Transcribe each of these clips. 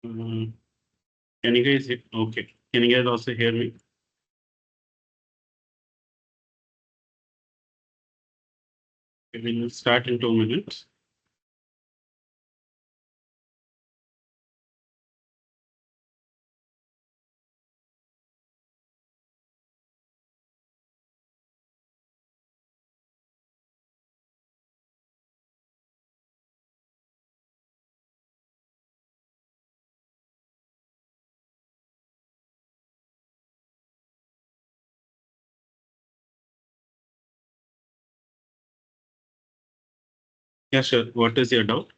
Uh, can you guys hear? Okay. Can you guys also hear me? We will start in 2 minutes. Yeah, sure. What is your doubt?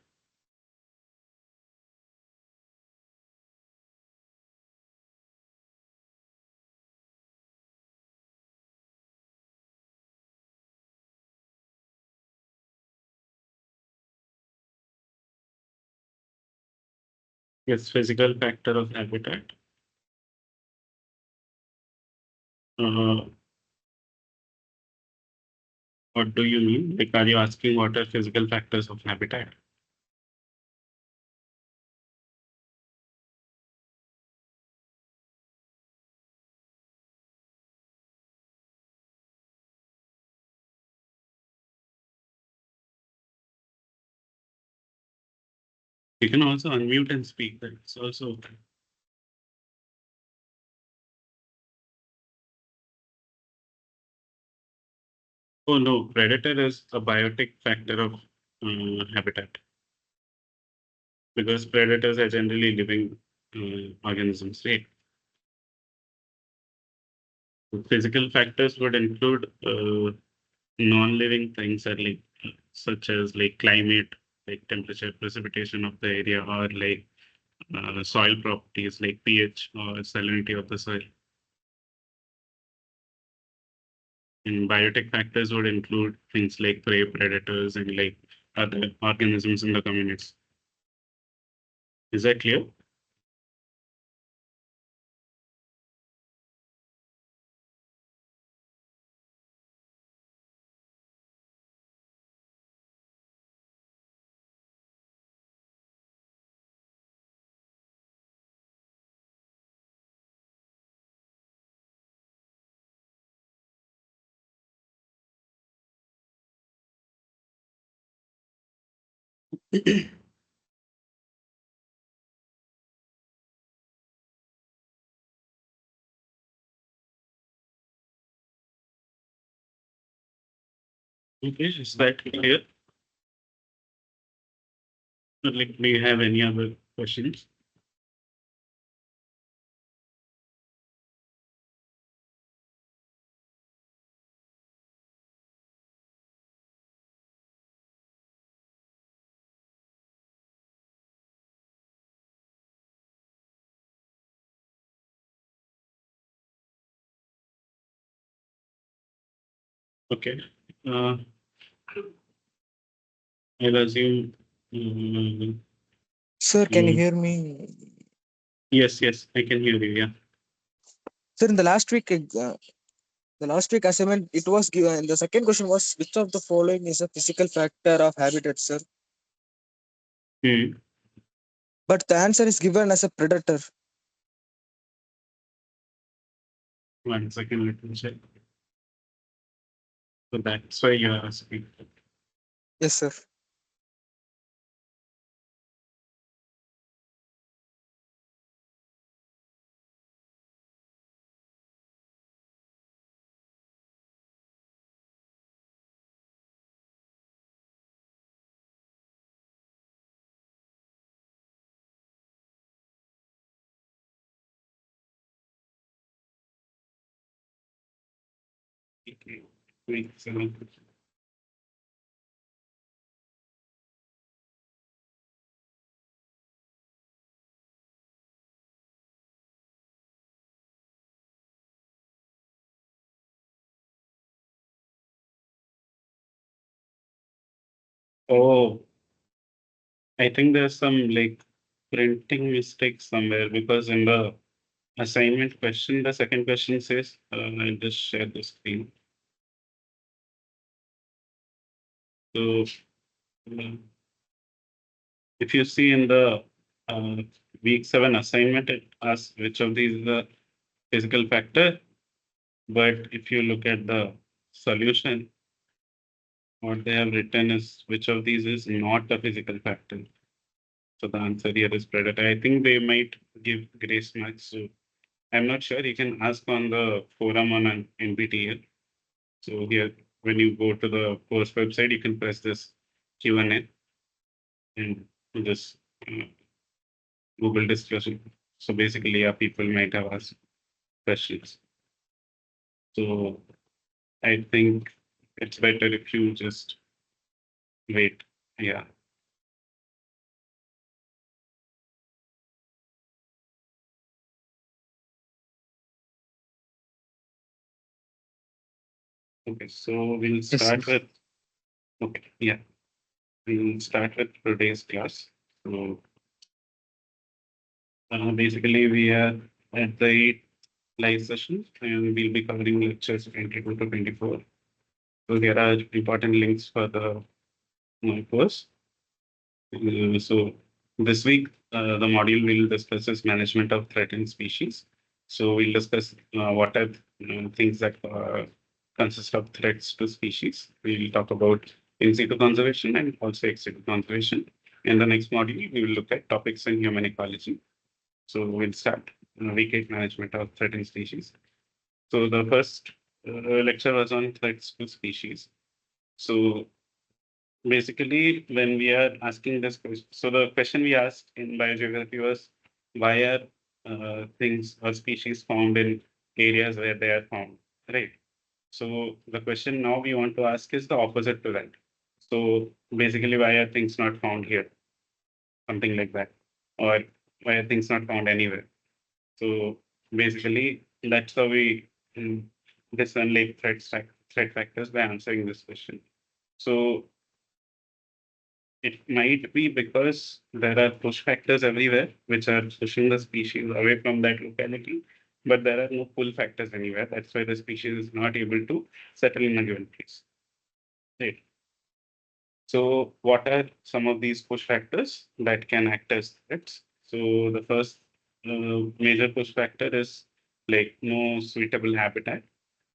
Yes, physical factor of habitat. Uh, what do you mean? Like, are you asking what are physical factors of habitat? You can also unmute and speak. That's also okay. Oh no, predator is a biotic factor of habitat because predators are generally living organisms, right? Physical factors would include non-living things are like such as like climate, like temperature, precipitation of the area, or like soil properties like pH or salinity of the soil. And biotic factors would include things like prey predators and like other organisms in the communities. Is that clear? Okay, is that clear? Like, do you have any other questions? Okay. Uh, I'll assume. mm, Sir, can you mm, hear me? yes, yes, I can hear you. Yeah. Sir, in the last week assignment, it was given. The second question was which of the following is a physical factor of habitat, sir? Hmm. But the answer is given as a predator. 1 second, let me check. So that's why you are asking. Yes, sir. Okay. Wait, so- Oh, I think there's some like printing mistake somewhere because in the assignment question, the second question says, I'll just share the screen. So, uh, if you see in the uh, week 7 assignment, it asks which of these is the physical factor. But if you look at the solution, what they have written is which of these is not a physical factor. So the answer here is predator. I think they might give grace marks. So I'm not sure. You can ask on the forum on an NPTEL. So here, when you go to the course website, you can press this Q&A and this uh, Google discussion. So basically, yeah, people might have asked questions. So I think it's better if you just wait. Yeah. Okay. So we'll Yes. start with, okay. Yeah. We'll start with today's class. So basically, we are at the 8th live session and we'll be covering lectures 22 to 24. So there are important links for the course. So this week, the module will discuss is management of threatened species. So we'll discuss what are things that consist of threats to species. We'll talk about in situ conservation and also ex situ conservation. In the next module, we will look at topics in human ecology. So we'll start week 8 management of threatened species. So the first lecture was on threats to species. So basically, when we are asking this question, so the question we asked in biogeography was why are things or species found in areas where they are found, right? So the question now we want to ask is the opposite to that. So basically, why are things not found here? Something like that. Or why are things not found anywhere? So basically, that's how we discern like threat factors by answering this question. So it might be because there are push factors everywhere which are pushing the species away from that locality, but there are no pull factors anywhere. That's why the species is not able to settle in a given place. Right. So, what are some of these push factors that can act as threats? So, the first major push factor is like no suitable habitat.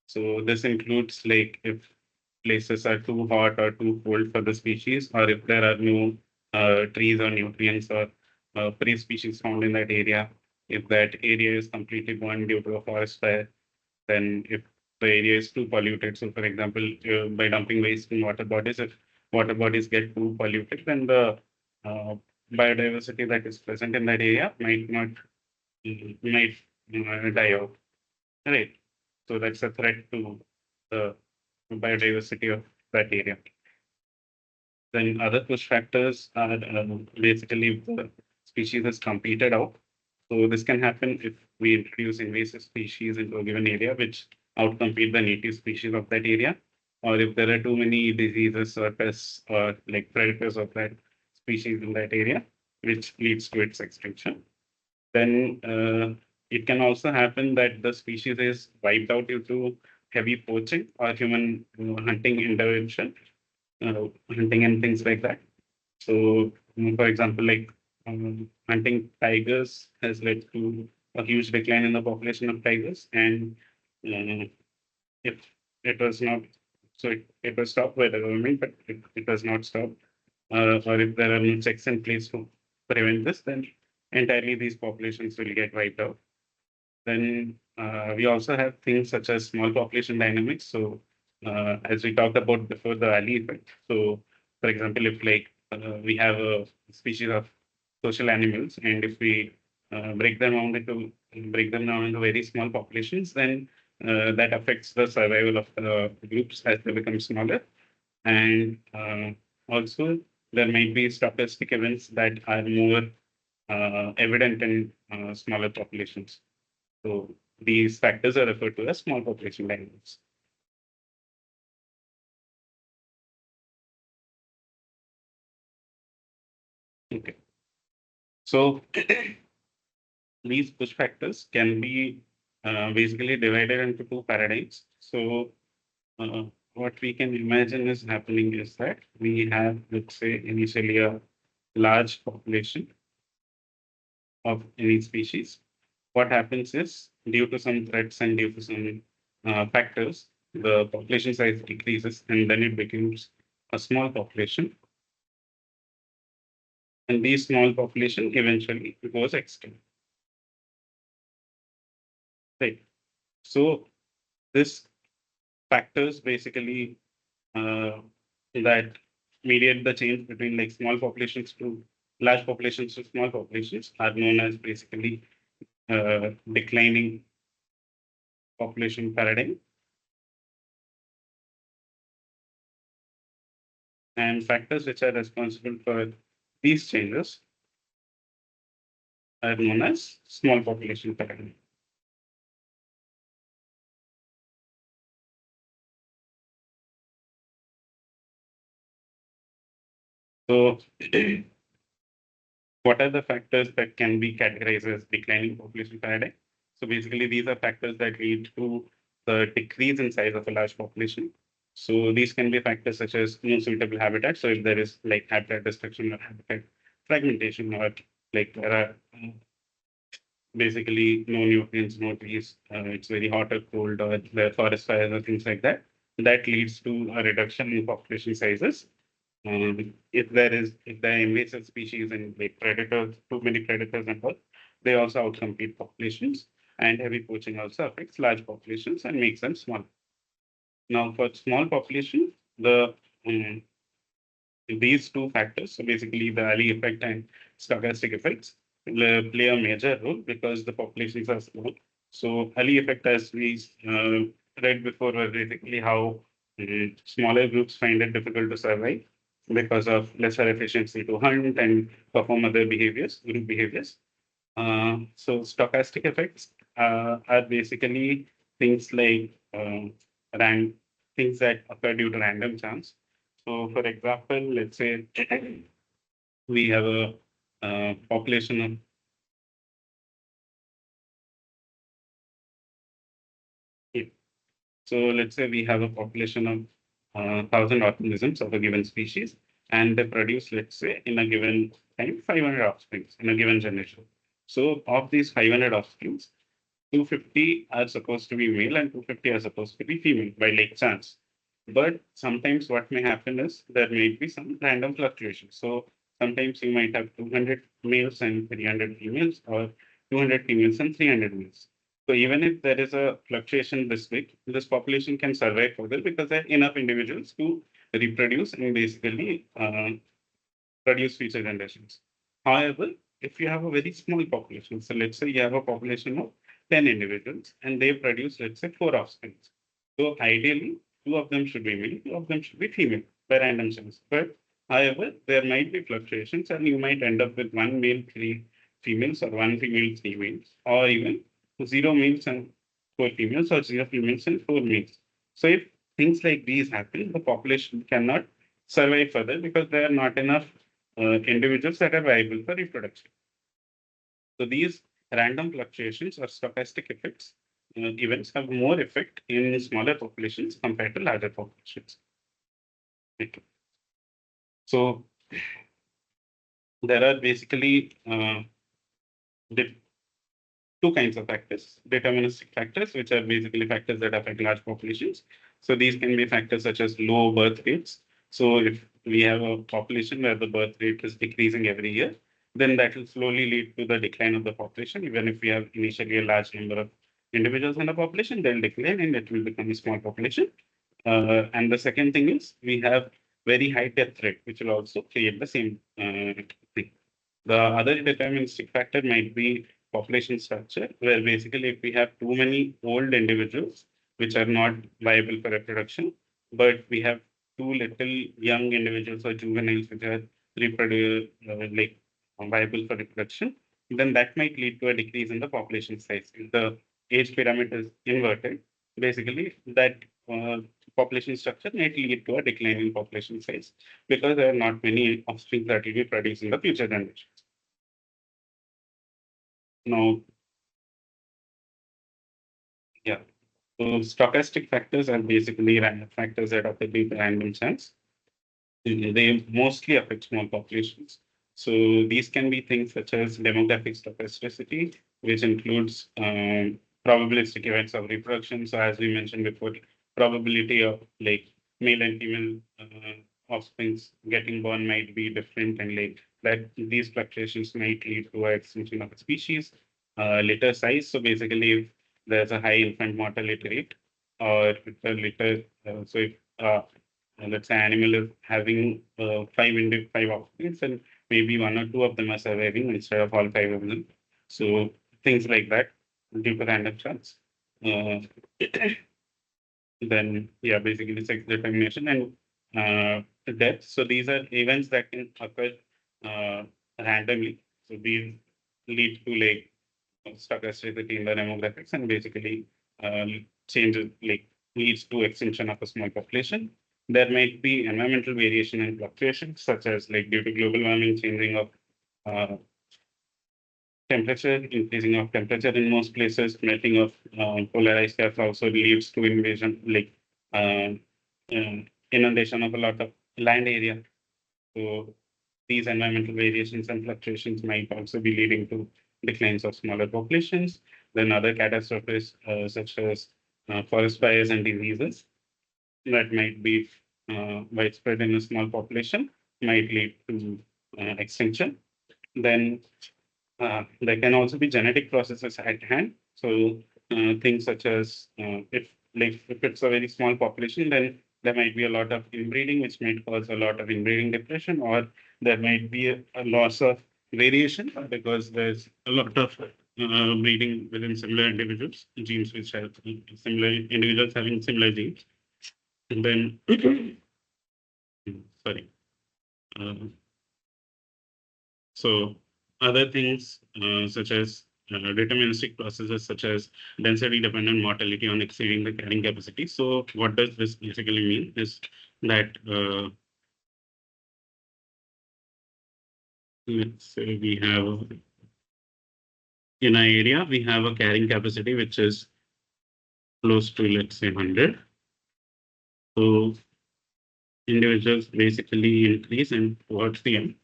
So, this includes like if places are too hot or too cold for the species, or if there are no trees or nutrients or prey species found in that area, if that area is completely burned due to a forest fire, then if the area is too polluted, so for example, by dumping waste in water bodies, if water bodies get too polluted, then the uh, biodiversity that is present in that area might not might die out. Right. So that's a threat to the biodiversity of that area. Then other push factors are basically if the species is competed out. So this can happen if we introduce invasive species into a given area, which outcompete the native species of that area, or if there are too many diseases or pests or like predators of that species in that area, which leads to its extinction. Then it can also happen that the species is wiped out due to heavy poaching or human hunting intervention, hunting and things like that. So, for example, like hunting tigers has led to a huge decline in the population of tigers, and uh, if it was not, so it was stopped by the government, but it was not stopped, or if there are no checks in place to prevent this, then entirely these populations will get wiped out. Then we also have things such as small population dynamics. So as we talked about before, the alley effect. So for example, if like we have a species of social animals, and if we break them down into very small populations, then that affects the survival of the groups as they become smaller. And also there might be stochastic events that are more evident in smaller populations. So these factors are referred to as small population dynamics. Okay. So these push factors can be basically divided into two paradigms. So uh, what we can imagine is happening is that we have, let's say, initially a large population, of any species, what happens is due to some threats and due to some factors, the population size decreases and then it becomes a small population. And these small population eventually goes extinct. Right. So this factors basically that mediate the change between like small populations to large populations to small populations are known as basically declining population paradigm. And factors which are responsible for these changes are known as small population paradigm. So what are the factors that can be categorized as declining population paradigm? So basically, these are factors that lead to the decrease in size of a large population. So these can be factors such as no suitable habitat. So if there is like habitat destruction or habitat fragmentation, or like there are basically no nutrients, no trees, it's very hot or cold, or there are forest fires or things like that, that leads to a reduction in population sizes. If there are invasive species and like predators, too many predators and all, they also outcompete populations. And heavy poaching also affects large populations and makes them small. Now, for small population, um, these two factors, so basically the alley effect and stochastic effects, play a major role because the populations are small. So alley effect, as we read before, was basically how smaller groups find it difficult to survive because of lesser efficiency to hunt and perform other behaviors, group behaviors. So stochastic effects are basically things like things that occur due to random chance. So, for example, let's say we have a population of yeah. So let's say we have a population of 1,000 organisms of a given species, and they produce, let's say, in a given time, 500 offsprings in a given generation. So of these 500 offsprings, 250 are supposed to be male and 250 are supposed to be female by like chance. But sometimes what may happen is there may be some random fluctuation. So sometimes you might have 200 males and 300 females, or 200 females and 300 males. So even if there is a fluctuation this big, this population can survive further because there are enough individuals to reproduce and basically produce future generations. However, if you have a very small population, so let's say you have a population of 10 individuals and they produce, let's say, four offspring. So ideally, two of them should be male, two of them should be female by random chance. But however, there might be fluctuations and you might end up with one male, three females, or one female, three males, or even zero males and four females, or zero females and four males. So if things like these happen, the population cannot survive further because there are not enough individuals that are viable for reproduction. So these random fluctuations or stochastic effects events have more effect in smaller populations compared to larger populations. Okay. So there are basically the two kinds of factors: deterministic factors, which are basically factors that affect large populations. So these can be factors such as low birth rates. So if we have a population where the birth rate is decreasing every year, then that will slowly lead to the decline of the population. Even if we have initially a large number of individuals in the population, they'll decline and it will become a small population. And the second thing is we have very high death rate, which will also create the same thing. The other deterministic factor might be population structure, where basically if we have too many old individuals which are not viable for reproduction, but we have too little young individuals or juveniles which are reproduce viable for reproduction, then that might lead to a decrease in the population size. If the age pyramid is inverted, basically that uh, population structure might lead to a decline in population size because there are not many offspring that will be produced in the future generations. Now, yeah. So stochastic factors are basically random factors that occur due to random chance. They mostly affect small populations. So these can be things such as demographic stochasticity, which includes probabilistic events of reproduction. So as we mentioned before, probability of like male and female offsprings getting born might be different, and like that these fluctuations might lead to a extinction of a species. Litter size. So basically, if there's a high infant mortality rate, or if the litter, so if let's say animal is having five offsprings, and maybe one or two of them are surviving instead of all five of them. So things like that due to random chance. Uh, then yeah, basically sex determination and death. So these are events that can occur uh, randomly. So these lead to like stochasticity in the demographics and basically uh, changes like leads to extinction of a small population. There might be environmental variation and fluctuations, such as like due to global warming, changing of uh, temperature, increasing of temperature in most places, melting of polarized caps also leads to invasion, like uh, inundation of a lot of land area. So these environmental variations and fluctuations might also be leading to declines of smaller populations. Then other catastrophes such as forest fires and diseases that might be widespread in a small population might lead to extinction. Then there can also be genetic processes at hand. So things such as if it's a very small population, then there might be a lot of inbreeding, which might cause a lot of inbreeding depression, or there might be a loss of variation because there's a lot of breeding within similar individuals, genes which have similar individuals having similar genes. And then, sorry. Uh, So other things such as deterministic processes such as density dependent mortality on exceeding the carrying capacity. So what does this basically mean is that let's say we have in our area, we have a carrying capacity which is close to let's say 100. So individuals basically increase and towards the end.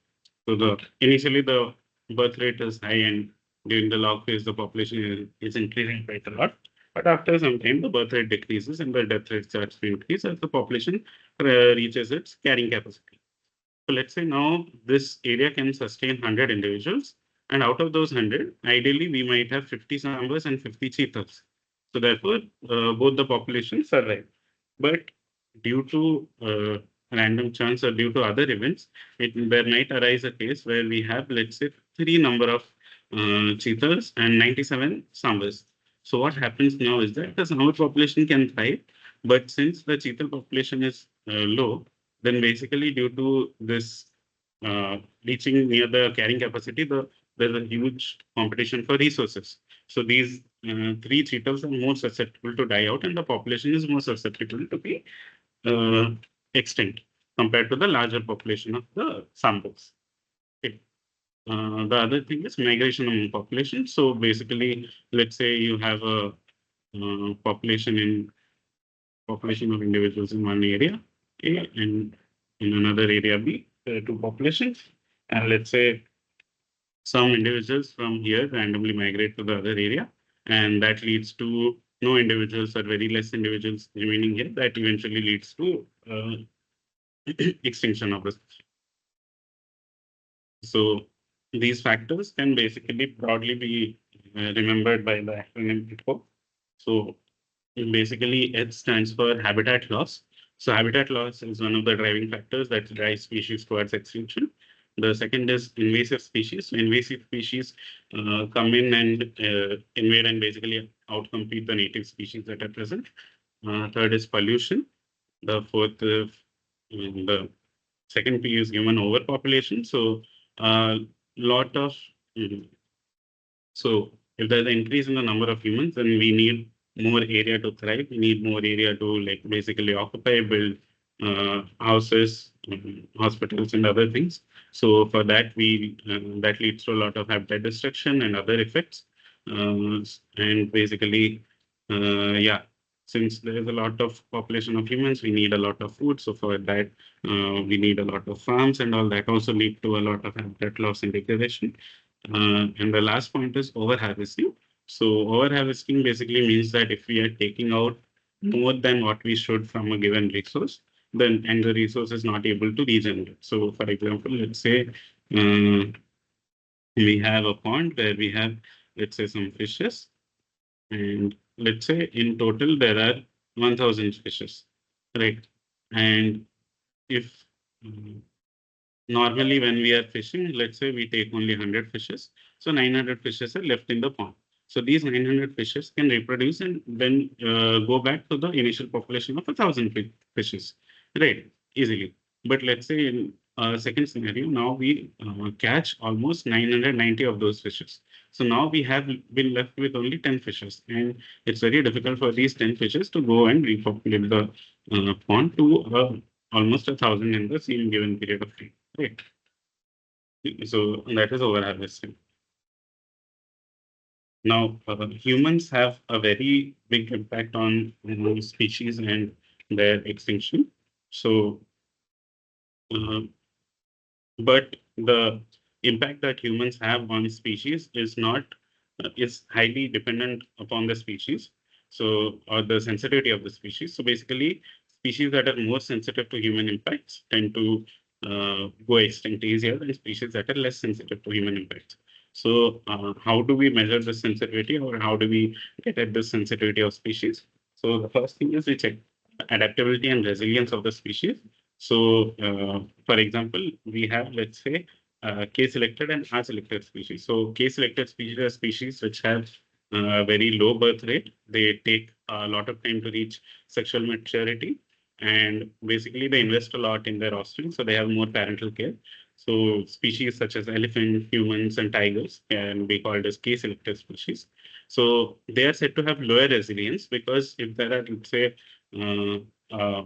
So the initially the birth rate is high and during the log phase the population is increasing quite a lot. But after some time the birth rate decreases and the death rate starts to increase as the population reaches its carrying capacity. So let's say now this area can sustain 100 individuals, and out of those 100, ideally we might have 50 sambas and 50 cheetahs. So therefore, both the populations survive. But due to random chance or due to other events, there might arise a case where we have, let's say, three number of cheetahs and 97 sambas. So what happens now is that the samba population can thrive, but since the cheetah population is low, then basically due to this reaching near the carrying capacity, there's a huge competition for resources. So these three cheetahs are more susceptible to die out, and the population is more susceptible to be uh, extinct compared to the larger population of the samples. Okay. The other thing is migration among populations. So basically, let's say you have a population of individuals in one area A, and in another area B, two populations. And let's say some individuals from here randomly migrate to the other area, and that leads to no individuals or very less individuals remaining here. That eventually leads to extinction of the species. So these factors can basically broadly be remembered by the acronym HIPPO. So basically, H stands for habitat loss. So habitat loss is one of the driving factors that drives species towards extinction. The second is invasive species. So invasive species come in and invade and basically outcompete the native species that are present. Third is pollution. The fourth, the second P is human overpopulation. So a lot of so if there's an increase in the number of humans, then we need more area to thrive. We need more area to like basically occupy, build houses, hospitals, and other things. So for that, we that leads to a lot of habitat destruction and other effects. And basically, yeah. since there is a lot of population of humans, we need a lot of food. So for that, we need a lot of farms, and all that also lead to a lot of habitat loss and degradation. And the last point is over harvesting. So over harvesting basically means that if we are taking out more than what we should from a given resource, then and the resource is not able to regenerate. So for example, let's say we have a pond where we have, let's say, some fishes, and let's say in total there are 1,000 fishes, right? And if normally when we are fishing, let's say we take only 100 fishes, so 900 fishes are left in the pond. So these 900 fishes can reproduce and then go back to the initial population of 1,000 fishes, right? Easily. But let's say in second scenario, now we catch almost 990 of those fishes. So now we have been left with only 10 fishes, and it's very difficult for these 10 fishes to go and repopulate the pond to almost 1,000 in the same given period of time. Right. So that is over harvesting. Now, humans have a very big impact on species and their extinction. So, uh, but the impact that humans have on species is not is highly dependent upon the species. So, or the sensitivity of the species. So basically, species that are more sensitive to human impacts tend to go extinct easier than species that are less sensitive to human impacts. So how do we measure the sensitivity, or how do we get at the sensitivity of species? So the first thing is we check adaptability and resilience of the species. So, for example, we have, let's say, K-selected and R-selected species. So K-selected species are species which have very low birth rate. They take a lot of time to reach sexual maturity, and basically they invest a lot in their offspring, so they have more parental care. So species such as elephant, humans, and tigers can be called as K-selected species. So they are said to have lower resilience because if there are, let's say, uh, uh,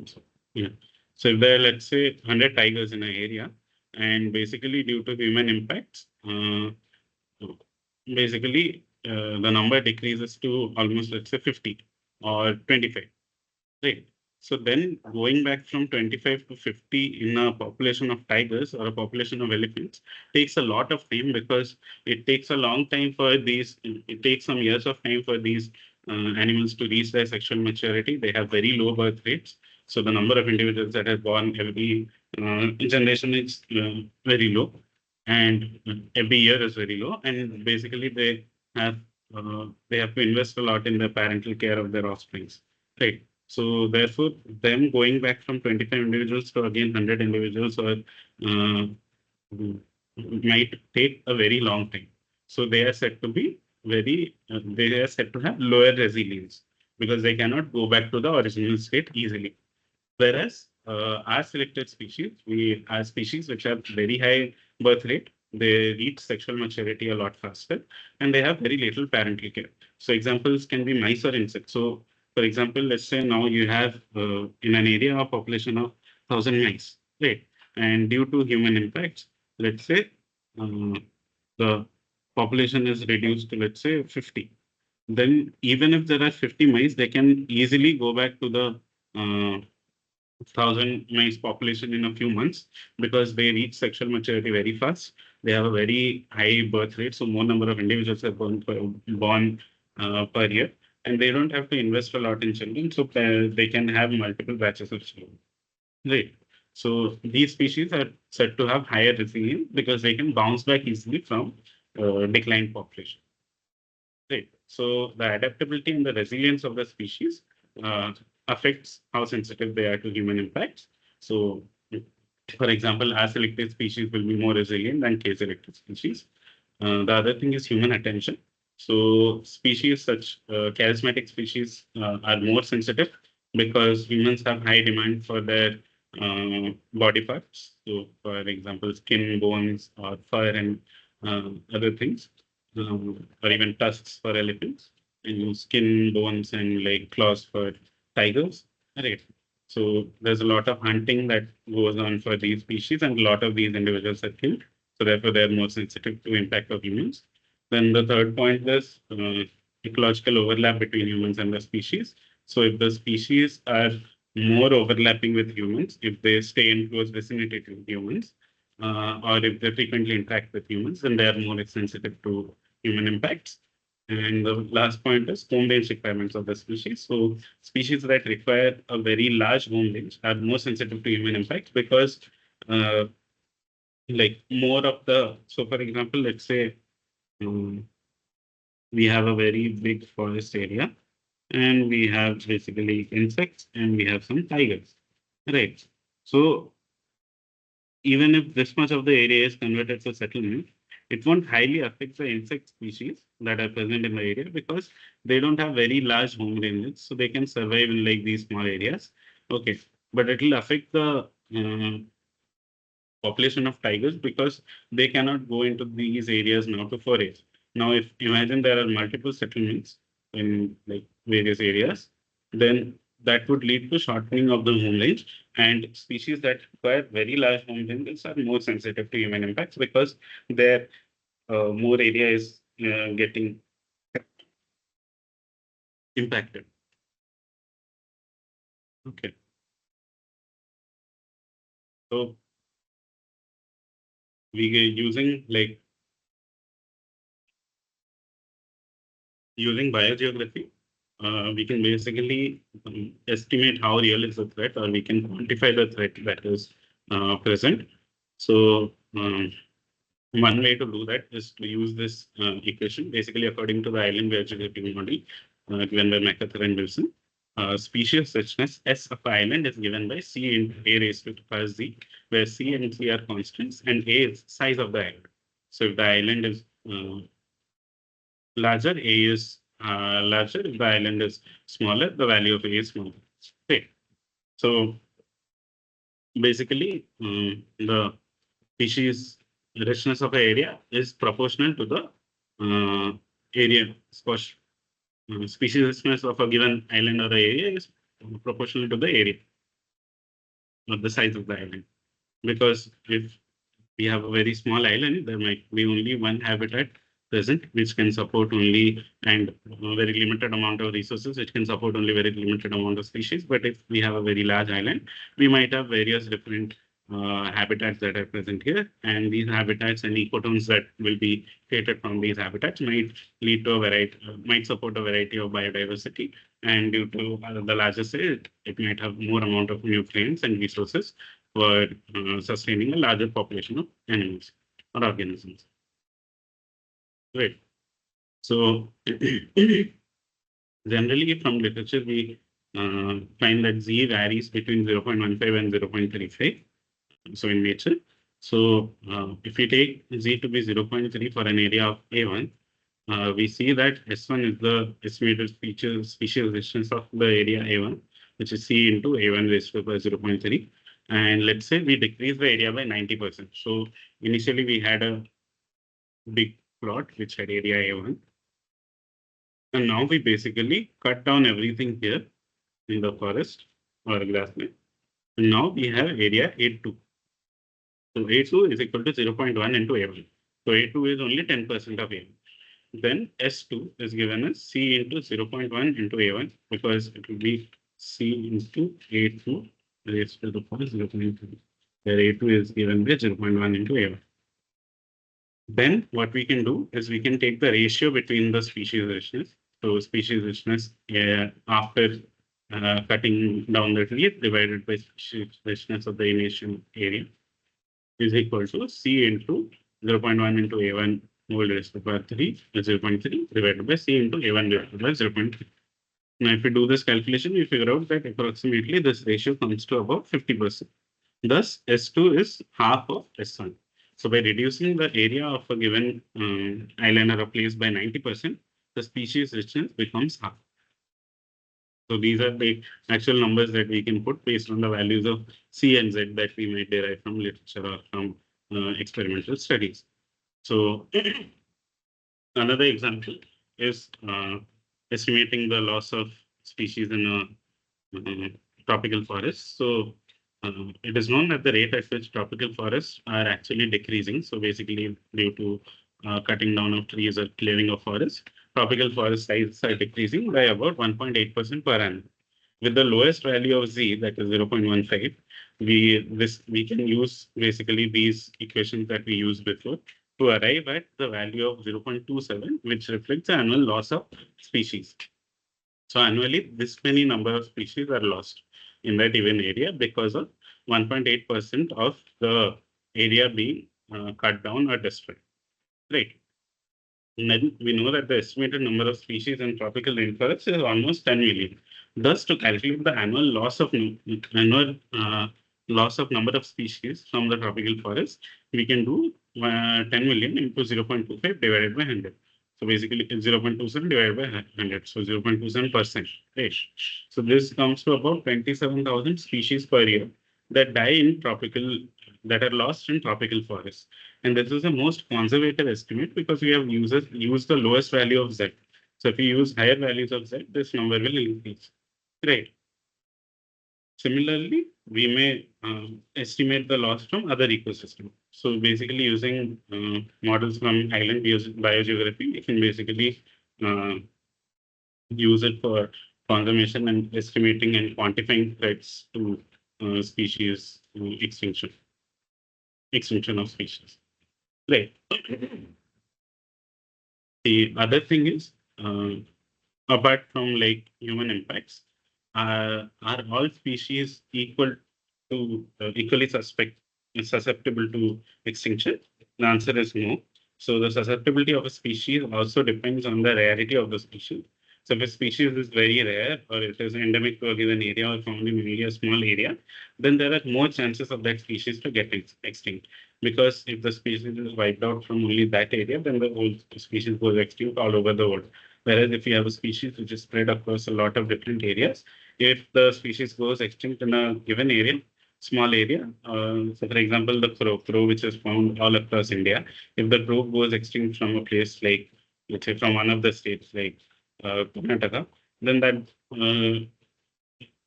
so, yeah. So if there are, let's say, 100 tigers in an area, and basically due to human impacts, basically the number decreases to almost, let's say, 50 or 25. Right. So then going back from 25 to 50 in a population of tigers or a population of elephants takes a lot of time, because it takes a long time for these, it takes some years of time for these animals to reach their sexual maturity. They have very low birth rates. So the number of individuals that are born every generation is very low, and every year is very low. And basically have they have to invest a lot in the parental care of their offsprings. Right. So therefore, them going back from 25 individuals to again 100 individuals or might take a very long time. So they are said to be they are said to have lower resilience because they cannot go back to the original state easily. Whereas our selected species, we are species which have very high birth rate, they reach sexual maturity a lot faster, and they have very little parental care. So examples can be mice or insects. So for example, let's say now you have in an area a population of 1,000 mice, right? And due to human impacts, let's say uh, the population is reduced to, let's say, 50. Then even if there are 50 mice, they can easily go back to the 1,000 mice population in a few months, because they reach sexual maturity very fast. They have a very high birth rate, so more number of individuals are born per year, and they don't have to invest a lot in children, so they can have multiple batches of children. Right. So these species are said to have higher resilience because they can bounce back easily from declined population. Right. So the adaptability and the resilience of the species uh, affects how sensitive they are to human impacts. So, for example, A-selected species will be more resilient than K-selected species. The other thing is human attention. So, species such charismatic species are more sensitive because humans have high demand for their body parts. So, for example, skin, bones, or fur, and other things, or even tusks for elephants, and skin, bones, and like claws for tigers. Right. So there's a lot of hunting that goes on for these species, and a lot of these individuals are killed. So therefore, they're more sensitive to impact of humans. Then the third point is ecological overlap between humans and the species. So if the species are more overlapping with humans, if they stay in close vicinity to humans, or if they frequently interact with humans, then they are more sensitive to human impacts. And the last point is home range requirements of the species. So species that require a very large home range are more sensitive to human impacts because uh, like more of the, so for example, let's say um, we have a very big forest area and we have basically insects and we have some tigers, right? So even if this much of the area is converted to settlement, it won't highly affect the insect species that are present in the area because they don't have very large home ranges, so they can survive in like these small areas. Okay, but it will affect the population of tigers because they cannot go into these areas now to forage. Now, if imagine there are multiple settlements in like various areas, then that would lead to shortening of the home range, and species that require very large home ranges are more sensitive to human impacts because their more area is getting impacted. Okay, so we are using like using biogeography, we can basically estimate how real is the threat, or we can quantify the threat that is present. So, one way to do that is to use this equation, basically according to the island biogeography model given by MacArthur and Wilson. Species richness S of island is given by C into A raised to the power Z, where C and C are constants and A is size of the island. So if the island is larger, A is larger. If the island is smaller, the value of A is smaller. Okay. So basically, the species richness of an area is proportional to the area. Species richness of a given island or the area is proportional to the area or the size of the island. Because if we have a very small island, there might be only one habitat present, which can support only and a very limited amount of resources, which can support only very limited amount of species. But if we have a very large island, we might have various different habitats that are present here, and these habitats and ecotones that will be created from these habitats might lead to a variety, might support a variety of biodiversity. And due to the larger scale, it might have more amount of nutrients and resources for sustaining a larger population of animals or organisms. Right. So generally from literature, we find that Z varies between 0.15 and 0.35. So in nature. So if we take Z to be 0.3 for an area of A1, we see that S1 is the estimated species distance of the area A1, which is C into A1 raised to the power 0.3. And let's say we decrease the area by 90%. So initially we had a big plot which had area A1. And now we basically cut down everything here in the forest or grassland. And now we have area A2. So A2 is equal to 0.1 into A1. So A2 is only 10% of A1. Then S2 is given as C into 0.1 into A1 because it will be C into A2 raised to the power 0.3, where A2 is given by 0.1 into A1. Then what we can do is we can take the ratio between the species richness. So species richness after cutting down the tree divided by species richness of the initial area is equal to C into 0.1 into A1 whole raised to the power 3 is 0.3 divided by C into A1 raised to the power 0.3. Now, if we do this calculation, we figure out that approximately this ratio comes to about 50%. Thus, S2 is half of S1. So by reducing the area of a given island or a place by 90%, the species richness becomes half. So these are the actual numbers that we can put based on the values of C and Z that we might derive from literature or from experimental studies. So another example is estimating the loss of species in a tropical forest. So it is known that the rate at which tropical forests are actually decreasing. So basically due to cutting down of trees or clearing of forests, tropical forest sizes are decreasing by about 1.8% per annum. With the lowest value of z, that is 0.15, we can use basically these equations that we used before to arrive at the value of 0.27, which reflects the annual loss of species. So annually, this many number of species are lost in that given area because of 1.8% of the area being cut down or destroyed. Right. Then we know that the estimated number of species in tropical rainforests is almost 10 million. Thus, to calculate the annual loss of number of species from the tropical forest, we can do 10 million into 0.25 divided by 100. So basically, it's 0.27 divided by 100. So 0.27%. Right. So this comes to about 27,000 species per year that die in tropical, that are lost in tropical forests. And this is the most conservative estimate because we have used the lowest value of Z. So if we use higher values of Z, this number will increase. Right. Similarly, we may estimate the loss from other ecosystems. So basically using models from island biogeography, we can basically uh, use it for conservation and estimating and quantifying threats to species extinction of species. Right. The other thing is, apart from like human impacts, are all species equally susceptible to extinction? The answer is no. So the susceptibility of a species also depends on the rarity of the species. So if a species is very rare or it is endemic to a given area or found in only a small area, then there are more chances of that species to get extinct. Because if the species is wiped out from only that area, then the whole species goes extinct all over the world. Whereas if you have a species which is spread across a lot of different areas, if the species goes extinct in a given area, small area, so for example, the crow, which is found all across India, if the crow goes extinct from a place like, let's say, from one of the states like Karnataka, then that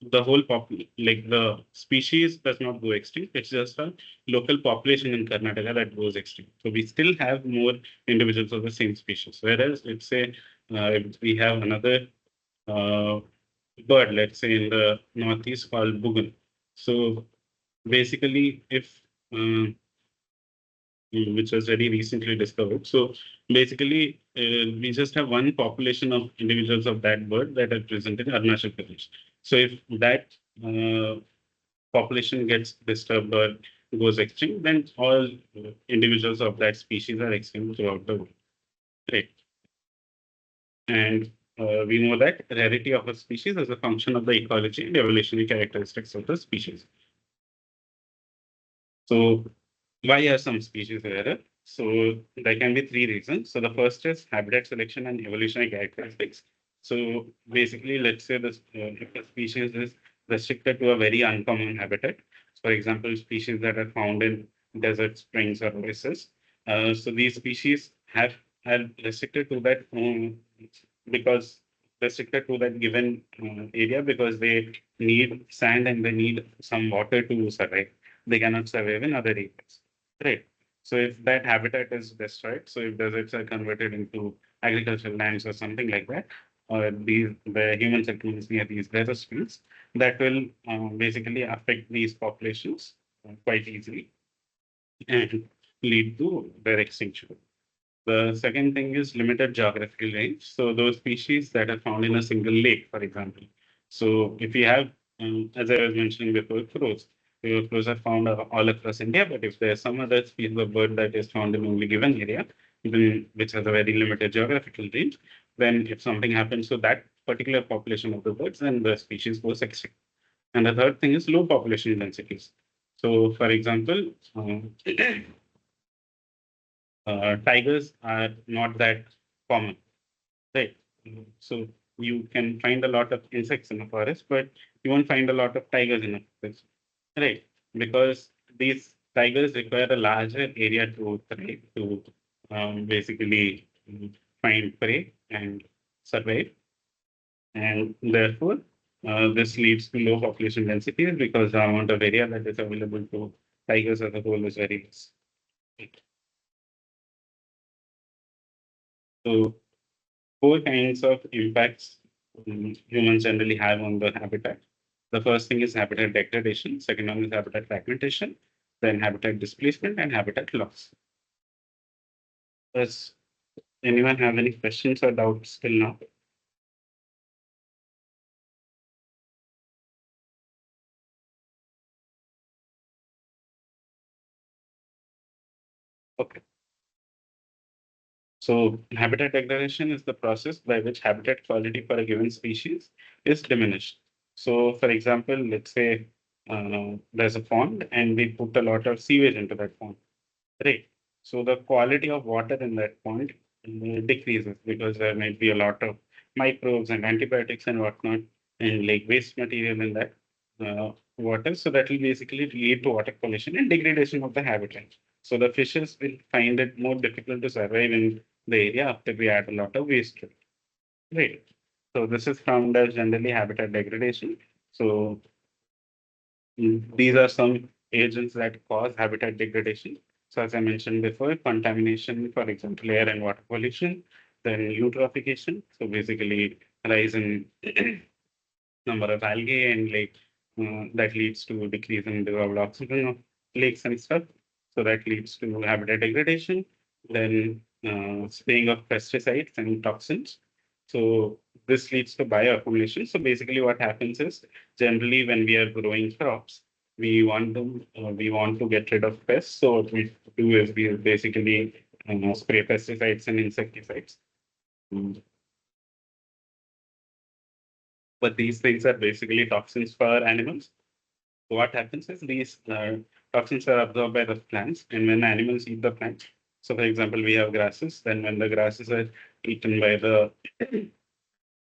the whole like the species does not go extinct. It's just a local population in Karnataka that goes extinct. So we still have more individuals of the same species. Whereas, let's say, if we have another uh, bird, let's say in the northeast called bugun. So basically, if which was very recently discovered. So basically, we just have one population of individuals of that bird that are present in Arunachal Pradesh. So if that population gets disturbed or goes extinct, then all individuals of that species are extinct throughout the world. Right. And we know that rarity of a species is a function of the ecology and evolutionary characteristics of the species. So why are some species rarer? So there can be three reasons. So the first is habitat selection and evolutionary characteristics. So basically, let's say this, if a species is restricted to a very uncommon habitat, for example, species that are found in desert springs or oases. So these species have restricted to that because restricted to that given area because they need sand and they need some water to survive. They cannot survive in other areas. Right. So if that habitat is destroyed, so if deserts are converted into agricultural lands or something like that, or the human settlements near these desert fields, that will basically affect these populations quite easily and lead to their extinction. The second thing is limited geographical range. So those species that are found in a single lake, for example. So if we have, as I was mentioning before, crows are found all across India. But if there's some other species of bird that is found in only given area, even which has a very limited geographical range, then if something happens to that particular population of the birds, then the species goes extinct. And the third thing is low population densities. So, for example, tigers are not that common, right? So you can find a lot of insects in a forest, but you won't find a lot of tigers in a forest, right? Because these tigers require a larger area to thrive, to basically find prey and survive. And therefore, this leads to low population densities because the amount of area that is available to tigers as a whole is very less. So four kinds of impacts humans generally have on the habitat. The first thing is habitat degradation, second one is habitat fragmentation, then habitat displacement, and habitat loss. Does anyone have any questions or doubts till now? Okay. So habitat degradation is the process by which habitat quality for a given species is diminished. So for example, let's say there's a pond and we put a lot of sewage into that pond. Right. So the quality of water in that pond decreases because there might be a lot of microbes and antibiotics and whatnot and like waste material in that water. So that will basically lead to water pollution and degradation of the habitat. So the fishes will find it more difficult to survive in the area after we add a lot of waste to it. Right. So this is termed as generally habitat degradation. So these are some agents that cause habitat degradation. So as I mentioned before, contamination, for example, air and water pollution, then eutrophication, so basically rise in number of algae and like that leads to decrease in dissolved oxygen of lakes and stuff. So that leads to habitat degradation. Then spraying of pesticides and toxins. So this leads to bioaccumulation. So basically, what happens is generally when we are growing crops, we want to get rid of pests. So what we do is we basically spray pesticides and insecticides. Mm. But these things are basically toxins for animals. So what happens is these toxins are absorbed by the plants, and when animals eat the plants, so for example, we have grasses, then when the grasses are eaten by the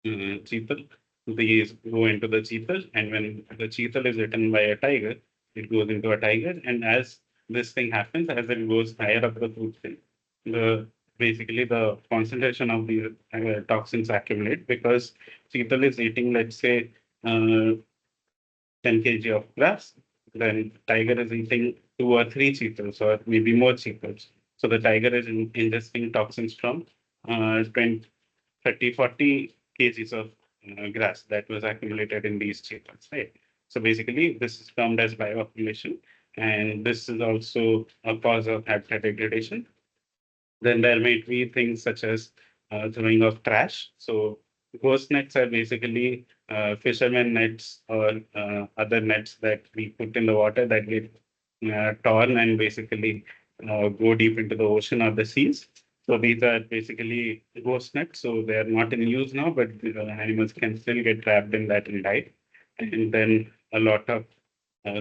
cheetal, these go into the cheetal, and when the cheetal is eaten by a tiger, it goes into a tiger, and as this thing happens, as it goes higher up the food chain, the basically the concentration of these toxins accumulate because cheetal is eating, let's say, 10 kg of grass, then tiger is eating two or three cheetahs or maybe more cheetahs. So the tiger is ingesting toxins from 20, 30, 40 kgs of grass that was accumulated in these cheetahs, right? So basically, this is termed as bioaccumulation, and this is also a cause of habitat degradation. Then there might be things such as throwing of trash. So ghost nets are basically fishermen nets or other nets that we put in the water that get torn and basically go deep into the ocean or the seas. So these are basically ghost nets. So they are not in use now, but the animals can still get trapped in that and die. And then a lot of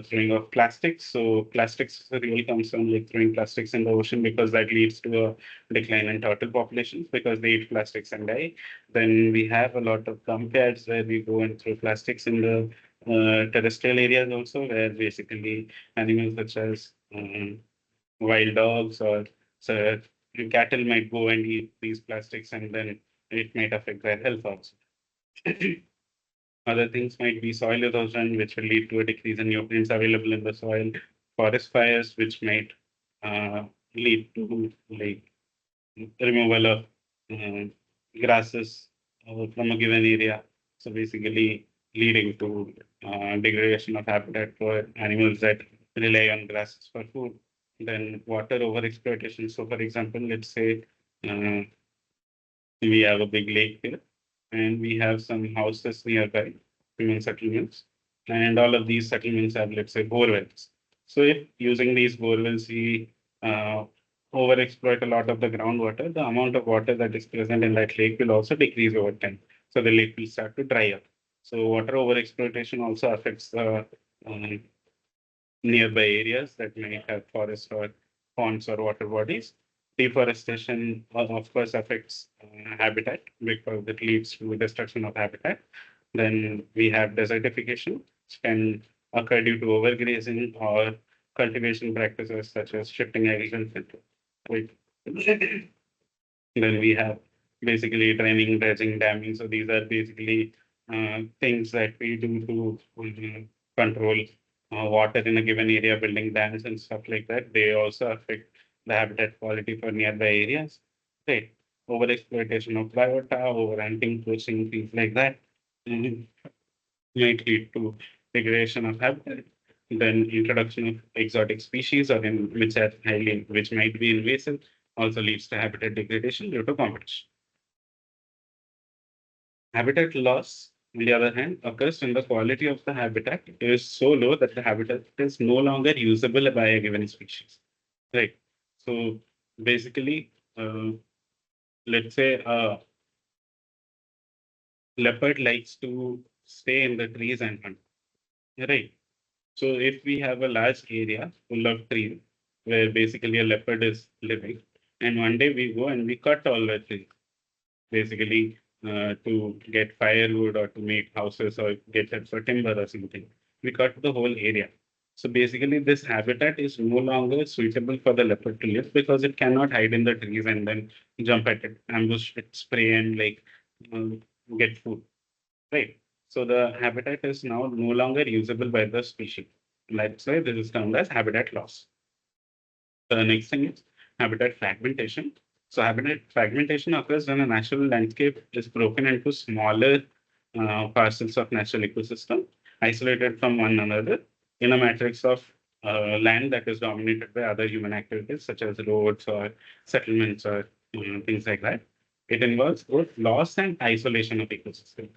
throwing of plastics. So plastics is a real concern, like throwing plastics in the ocean because that leads to a decline in turtle populations because they eat plastics and die. Then we have a lot of dump yards where we go and throw plastics in the terrestrial areas also, where basically animals such as wild dogs or so cattle might go and eat these plastics and then it might affect their health also. Other things might be soil erosion, which will lead to a decrease in nutrients available in the soil, forest fires, which might uh, lead to like removal of uh, grasses from a given area. So basically leading to degradation of habitat for animals that rely on grasses for food. Then water over exploitation. So for example, let's say uh, we have a big lake here and we have some houses nearby, human settlements, and all of these settlements have, let's say, bore wells. So if using these bore wells, we overexploit a lot of the groundwater, the amount of water that is present in that lake will also decrease over time. So the lake will start to dry up. So water overexploitation also affects the um, nearby areas that may have forests or ponds or water bodies. Deforestation, of course, affects habitat because it leads to destruction of habitat. Then we have desertification, which can occur due to overgrazing or cultivation practices such as shifting agriculture. Right. Then we have basically draining, dredging, damming. So these are basically things that we do to control water in a given area, building dams and stuff like that. They also affect the habitat quality for nearby areas. Right. overexploitation of biota, overhunting, poaching, things like that. Mhm. Might lead to degradation of habitat. Then introduction of exotic species or in which are highly, which might be invasive, also leads to habitat degradation due to competition. Habitat loss, on the other hand, occurs when the quality of the habitat is so low that the habitat is no longer usable by a given species. Right. So basically, let's say a leopard likes to stay in the trees and hunt. Right. So if we have a large area full of trees where basically a leopard is living, and one day we go and we cut all the trees, basically to get firewood or to make houses or get it for timber or something. We cut the whole area. So basically, this habitat is no longer suitable for the leopard to live because it cannot hide in the trees and then jump at it, ambush it, spray, and like um, get food. Right. So the habitat is now no longer usable by the species. Let's say this is termed as habitat loss. The next thing is habitat fragmentation. So habitat fragmentation occurs when a natural landscape is broken into smaller parcels of natural ecosystem, isolated from one another in a matrix of land that is dominated by other human activities such as roads or settlements or things like that. It involves both loss and isolation of ecosystem.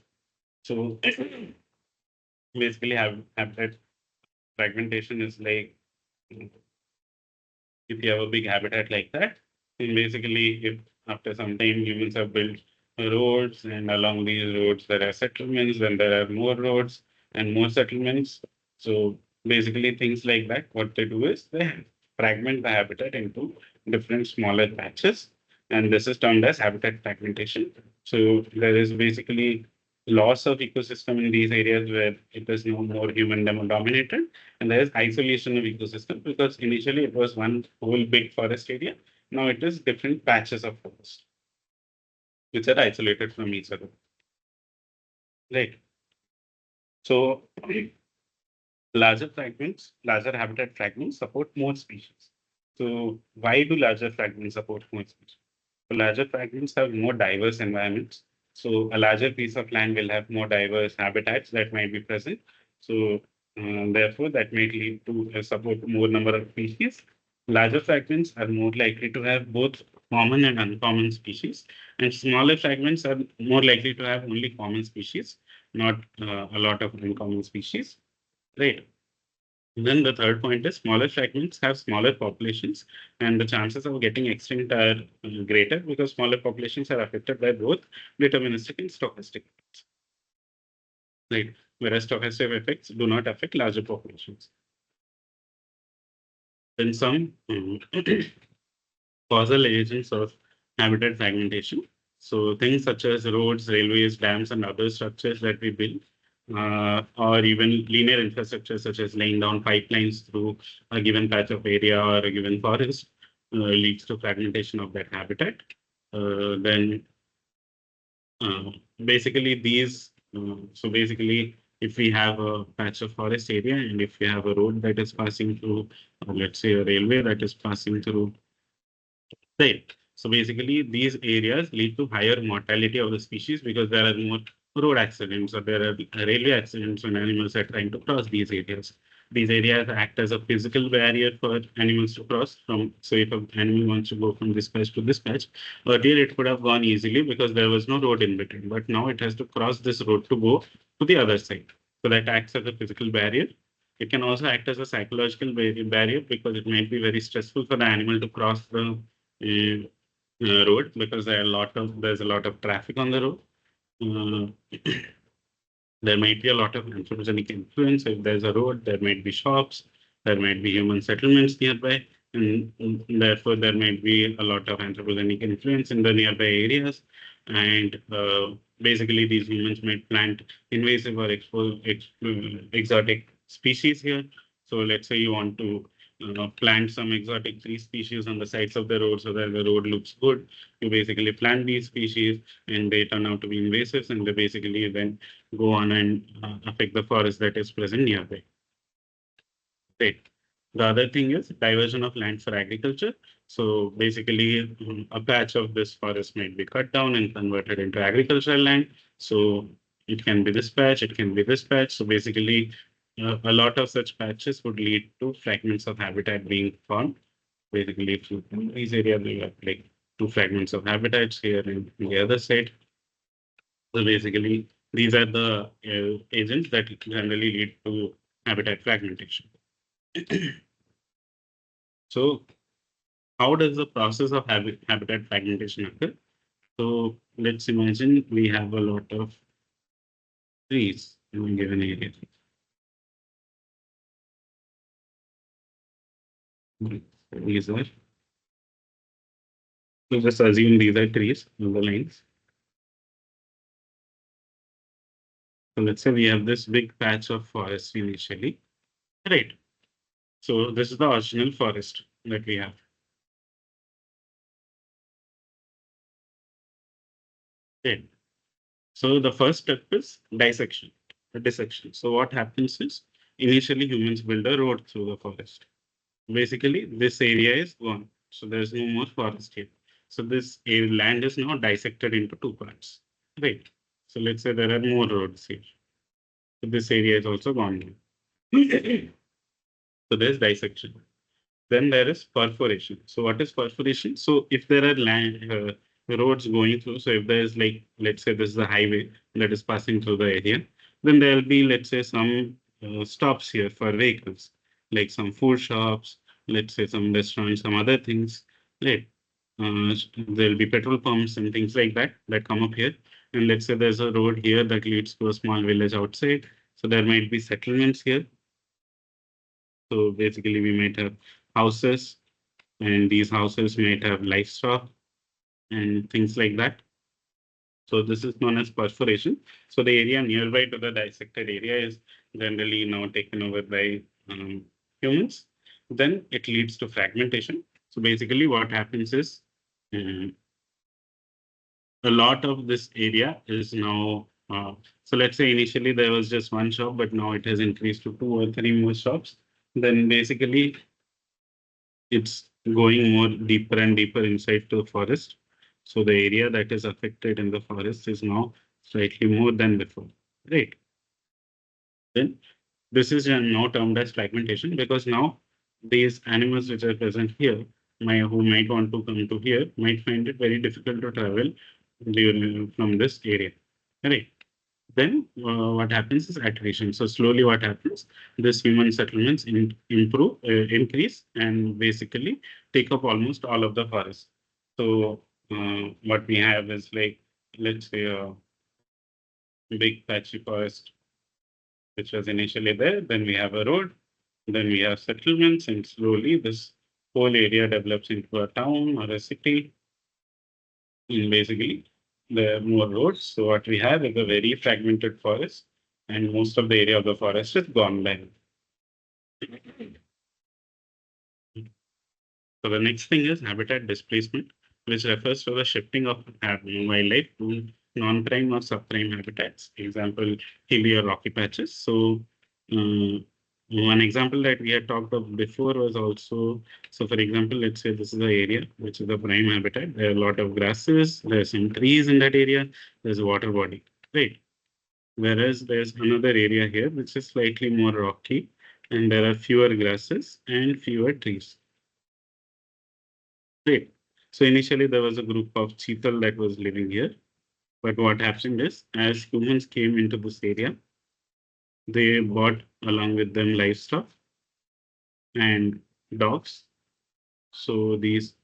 So basically, habitat fragmentation is like if you have a big habitat like that, then basically, if after some time humans have built roads and along these roads there are settlements, then there are more roads and more settlements. So basically, things like that, what they do is they fragment the habitat into different smaller patches, and this is termed as habitat fragmentation. So there is basically loss of ecosystem in these areas where it is no more human dominated, and there is isolation of ecosystem because initially it was one whole big forest area. Now it is different patches of forest which are isolated from each other. Right. So larger habitat fragments support more species. So why do larger fragments support more species? So larger fragments have more diverse environments. So a larger piece of land will have more diverse habitats that might be present. So therefore, that may lead to support more number of species. Larger fragments are more likely to have both common and uncommon species, and smaller fragments are more likely to have only common species, not a lot of uncommon species. Right. Then the third point is smaller fragments have smaller populations, and the chances of getting extinct are greater because smaller populations are affected by both deterministic and stochastic effects. Right. Whereas stochastic effects do not affect larger populations. Then some causal agents of habitat fragmentation. So things such as roads, railways, dams, and other structures that we build, or even linear infrastructure such as laying down pipelines through a given patch of area or a given forest, leads to fragmentation of that habitat. Then uh, basically so basically if we have a patch of forest area and if we have a road that is passing through, let's say a railway that is passing through. Right. So basically, these areas lead to higher mortality of the species because there are more road accidents or there are railway accidents when animals are trying to cross these areas. These areas act as a physical barrier for animals to cross from. So if an animal wants to go from this patch to this patch, earlier it could have gone easily because there was no road in between. But now it has to cross this road to go to the other side. So that acts as a physical barrier. It can also act as a psychological barrier because it might be very stressful for the animal to cross the road because there's a lot of traffic on the road. Uh, there might be a lot of anthropogenic influence. If there's a road, there might be shops, there might be human settlements nearby, and therefore there might be a lot of anthropogenic influence in the nearby areas. And basically, these humans might plant invasive or exotic species here. So let's say you want to plant some exotic tree species on the sides of the road so that the road looks good. You basically plant these species and they turn out to be invasives and they basically then go on and affect the forest that is present nearby. Right. The other thing is diversion of land for agriculture. So basically, a patch of this forest might be cut down and converted into agricultural land. So it can be this patch, it can be this patch. So basically, a lot of such patches would lead to fragments of habitat being formed. Basically, if you in these areas, we have like two fragments of habitats here and the other side. So basically, these are the agents that generally lead to habitat fragmentation. So how does the process of habitat fragmentation occur? So let's imagine we have a lot of trees in a given area. These are, so just assume these are trees in the lines. So let's say we have this big patch of forest initially. Right. So this is the original forest that we have. Right. So the first step is dissection, the dissection. So what happens is initially humans build a road through the forest. Basically, this area is gone. So there's no more forest here. So this land is now dissected into two parts. Right. So let's say there are more roads here. So this area is also gone now. So there's dissection. Then there is perforation. So what is perforation? So if there are land roads going through, so if there is like, let's say this is a highway that is passing through the area, then there will be, let's say, some stops here for vehicles, like some food shops, let's say some restaurants, some other things, right? There'll be petrol pumps and things like that that come up here. And let's say there's a road here that leads to a small village outside. So there might be settlements here. So basically, we might have houses, and these houses might have livestock and things like that. So this is known as perforation. So the area nearby to the dissected area is generally now taken over by humans. Then it leads to fragmentation. So basically what happens is um, a lot of this area is now, so let's say initially there was just one shop, but now it has increased to two or three more shops. Then basically it's going more deeper and deeper inside to the forest. So the area that is affected in the forest is now slightly more than before. Right. Then this is now termed as fragmentation because now these animals which are present here, who might want to come to here, might find it very difficult to travel from this area. Right. Then what happens is attrition. So slowly what happens, this human settlements increase and basically take up almost all of the forest. So what we have is like, let's say a big patchy forest, which was initially there. Then we have a road, then we have settlements, and slowly this whole area develops into a town or a city. And basically, there are more roads. So what we have is a very fragmented forest, and most of the area of the forest is gone by. So the next thing is habitat displacement, which refers to the shifting of wildlife to non-prime or subprime habitats. Example, hilly or rocky patches. So uh, one example that we had talked of before was also, so for example, let's say this is the area which is a prime habitat. There are a lot of grasses, there's some trees in that area, there's a water body, right? Whereas there's another area here which is slightly more rocky and there are fewer grasses and fewer trees. Great. So initially there was a group of cheetal that was living here. But what happened is, as humans came into this area, they brought along with them livestock and dogs. So these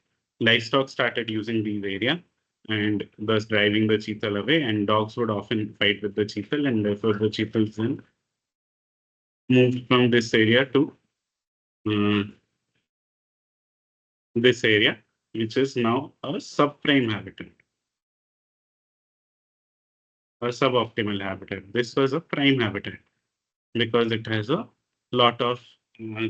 livestock started using these area and thus driving the cheetal away. And dogs would often fight with the cheetal, and therefore the cheetals then moved from this area to uh, this area, which is now a subprime habitat, a suboptimal habitat. This was a prime habitat, because it has a lot of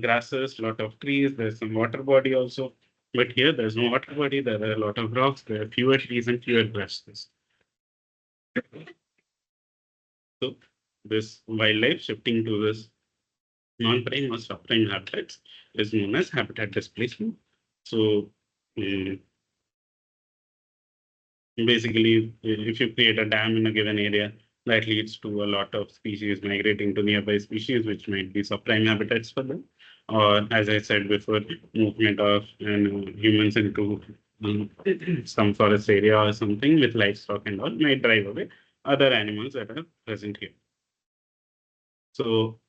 grasses, lot of trees. There's some water body also. But here there's no water body. There are a lot of rocks. There are fewer trees and fewer grasses. So this wildlife shifting to this non-prime or subprime habitats is known as habitat displacement. So basically, if you create a dam in a given area, that leads to a lot of species migrating to nearby species, which might be subprime habitats for them. Or, as I said before, movement of humans into um, some forest area or something with livestock and all might drive away other animals that are present here. So,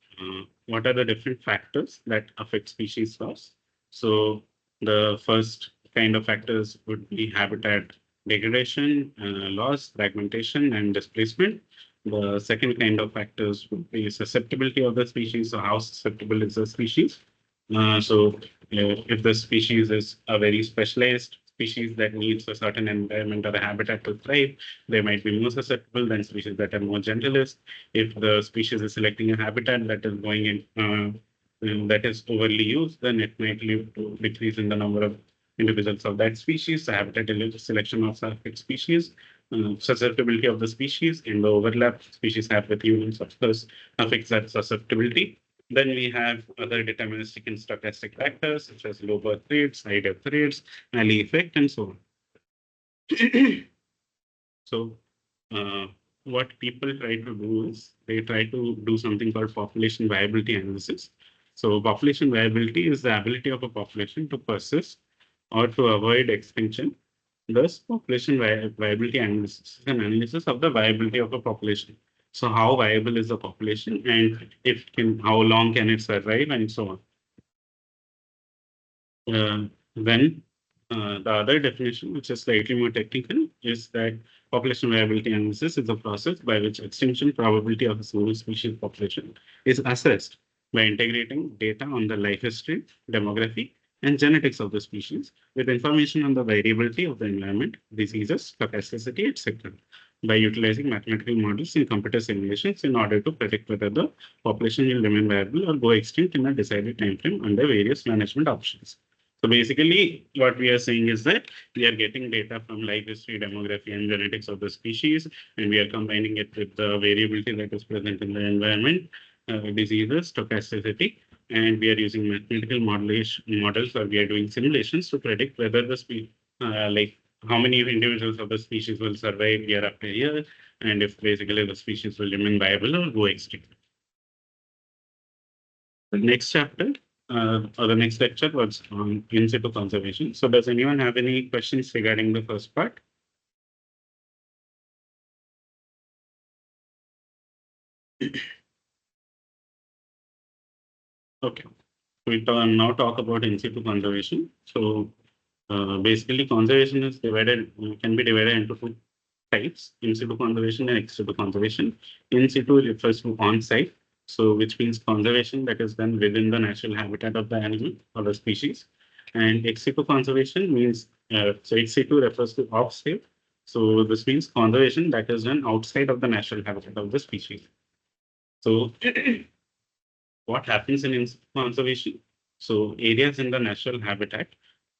what are the different factors that affect species loss? So, the first kind of factors would be habitat degradation, loss, fragmentation, and displacement. The second kind of factors would be susceptibility of the species. So, how susceptible is the species? If the species is a very specialized species that needs a certain environment or a habitat to thrive, they might be more susceptible than species that are more generalist. If the species is selecting a habitat that is going in, that is overly used, then it might lead to decrease in the number of individuals of that species. The habitat selection of such species, susceptibility of the species, and the overlap species have with humans, of course, affects that susceptibility. Then we have other deterministic and stochastic factors such as low birth rates, high death rates, allele effect, and so on. So, what people try to do is they try to do something called population viability analysis. So, population viability is the ability of a population to persist or to avoid extinction. Thus, population viability analysis is an analysis of the viability of a population. So, how viable is the population, and if can, how long can it survive, and so on. Then the other definition, which is slightly more technical, is that population viability analysis is a process by which extinction probability of a single species population is assessed by integrating data on the life history, demography, and genetics of the species with information on the variability of the environment, diseases, stochasticity, etc. by utilizing mathematical models and computer simulations in order to predict whether the population will remain viable or go extinct in a decided time frame under various management options. So basically, what we are saying is that we are getting data from life history, demography, and genetics of the species, and we are combining it with the variability that is present in the environment, diseases, stochasticity, and we are using mathematical models, or we are doing simulations to predict whether the like how many individuals of the species will survive year after year, and if basically the species will remain viable or go extinct. The next chapter or the next lecture was on in situ conservation. So does anyone have any questions regarding the first part? Okay. We now talk about in situ conservation. So basically conservation is divided, can be divided into two types, in situ conservation and ex situ conservation. In situ refers to on-site, so which means conservation that is done within the natural habitat of the animal or the species. And ex situ conservation means, so ex situ refers to off-site. So this means conservation that is done outside of the natural habitat of the species. So what happens in conservation? So areas in the national habitat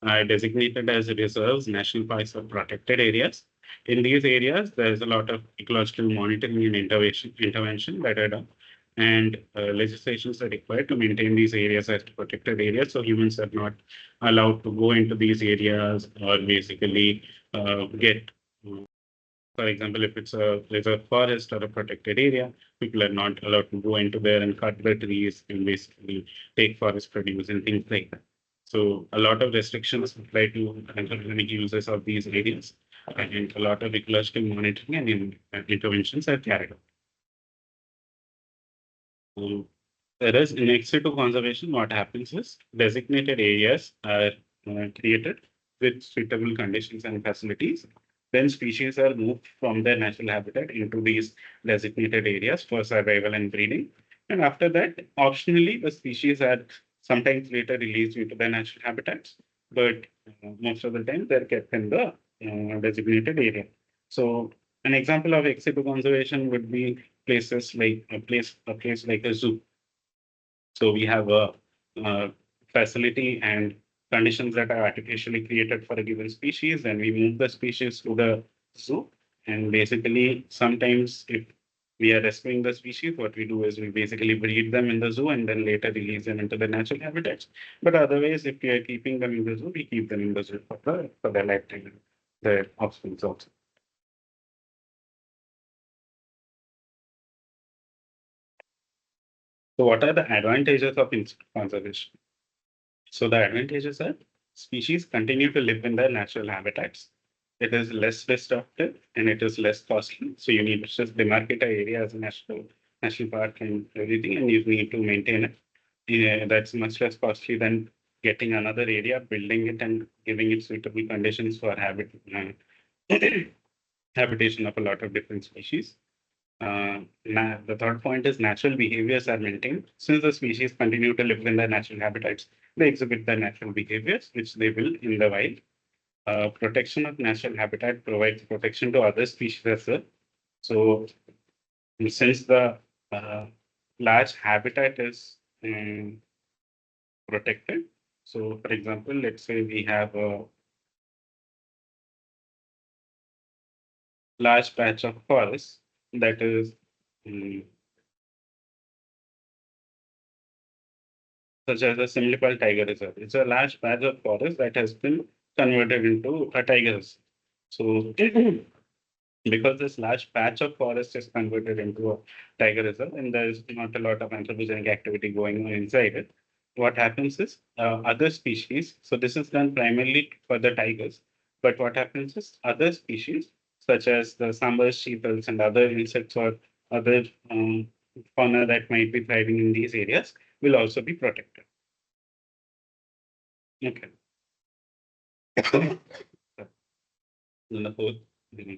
are designated as reserves, national parks, or protected areas. In these areas, there is a lot of ecological monitoring and intervention that are done. And legislations are required to maintain these areas as protected areas. So humans are not allowed to go into these areas or basically get for example, if it's a reserve forest or a protected area, people are not allowed to go into there and cut the trees and basically take forest produce and things like that. So a lot of restrictions apply to economic users of these areas, and a lot of ecological monitoring and interventions are carried out. Whereas in ex situ conservation, what happens is designated areas are created with suitable conditions and facilities. Then species are moved from their natural habitat into these designated areas for survival and breeding. And after that, optionally, the species are sometimes later released into their natural habitats, but most of the time they're kept in the designated area. So an example of ex situ conservation would be places like a place like a zoo. So we have a facility and conditions that are artificially created for a given species, and we move the species to the zoo. And basically, sometimes if we are rescuing the species, what we do is we basically breed them in the zoo and then later release them into the natural habitats. But otherwise, if we are keeping them in the zoo, we keep them in the zoo for their lifetime, their offspring also. So what are the advantages of insect conservation? So the advantages are species continue to live in their natural habitats. It is less destructive and it is less costly. So you need to just demarcate an area as a national park and everything, and you need to maintain it. Yeah, that's much less costly than getting another area, building it, and giving it suitable conditions for habitation of a lot of different species. The third point is natural behaviors are maintained. Since the species continue to live in their natural habitats, they exhibit their natural behaviors, which they will in the wild. Protection of natural habitat provides protection to other species as well. So, since the uh, large habitat is protected, so for example, let's say we have a large patch of forest that is um, such as a Simlipal Tiger Reserve. It's a large patch of forest that has been converted into a tiger reserve. So, because this large patch of forest is converted into a tiger reserve and there is not a lot of anthropogenic activity going on inside it, what happens is other species, so this is done primarily for the tigers, but what happens is other species, such as the sambars, sheeples, and other insects or other fauna that might be thriving in these areas, will also be protected. Okay. Then the fourth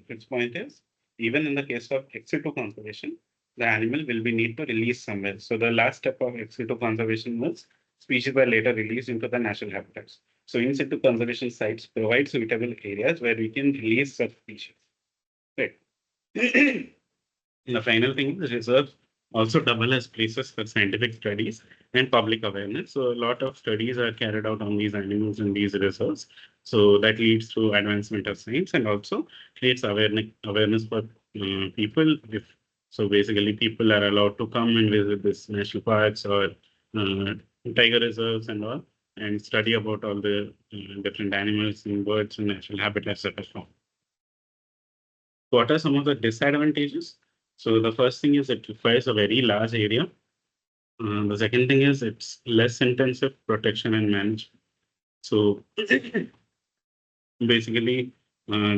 fifth point is even in the case of ex situ conservation, the animal will be need to release somewhere. So the last step of ex situ conservation was species were later released into the natural habitats. So in situ conservation sites provide suitable areas where we can release such species. Right. The final thing is reserves also double as places for scientific studies and public awareness. So a lot of studies are carried out on these animals in these reserves. So that leads to advancement of science and also creates awareness for people. If so, basically people are allowed to come and visit this national parks or uh, tiger reserves and all, and study about all the different animals and birds and natural habitats that are found. What are some of the disadvantages? So the first thing is it requires a very large area. The second thing is it's less intensive protection and management. So basically,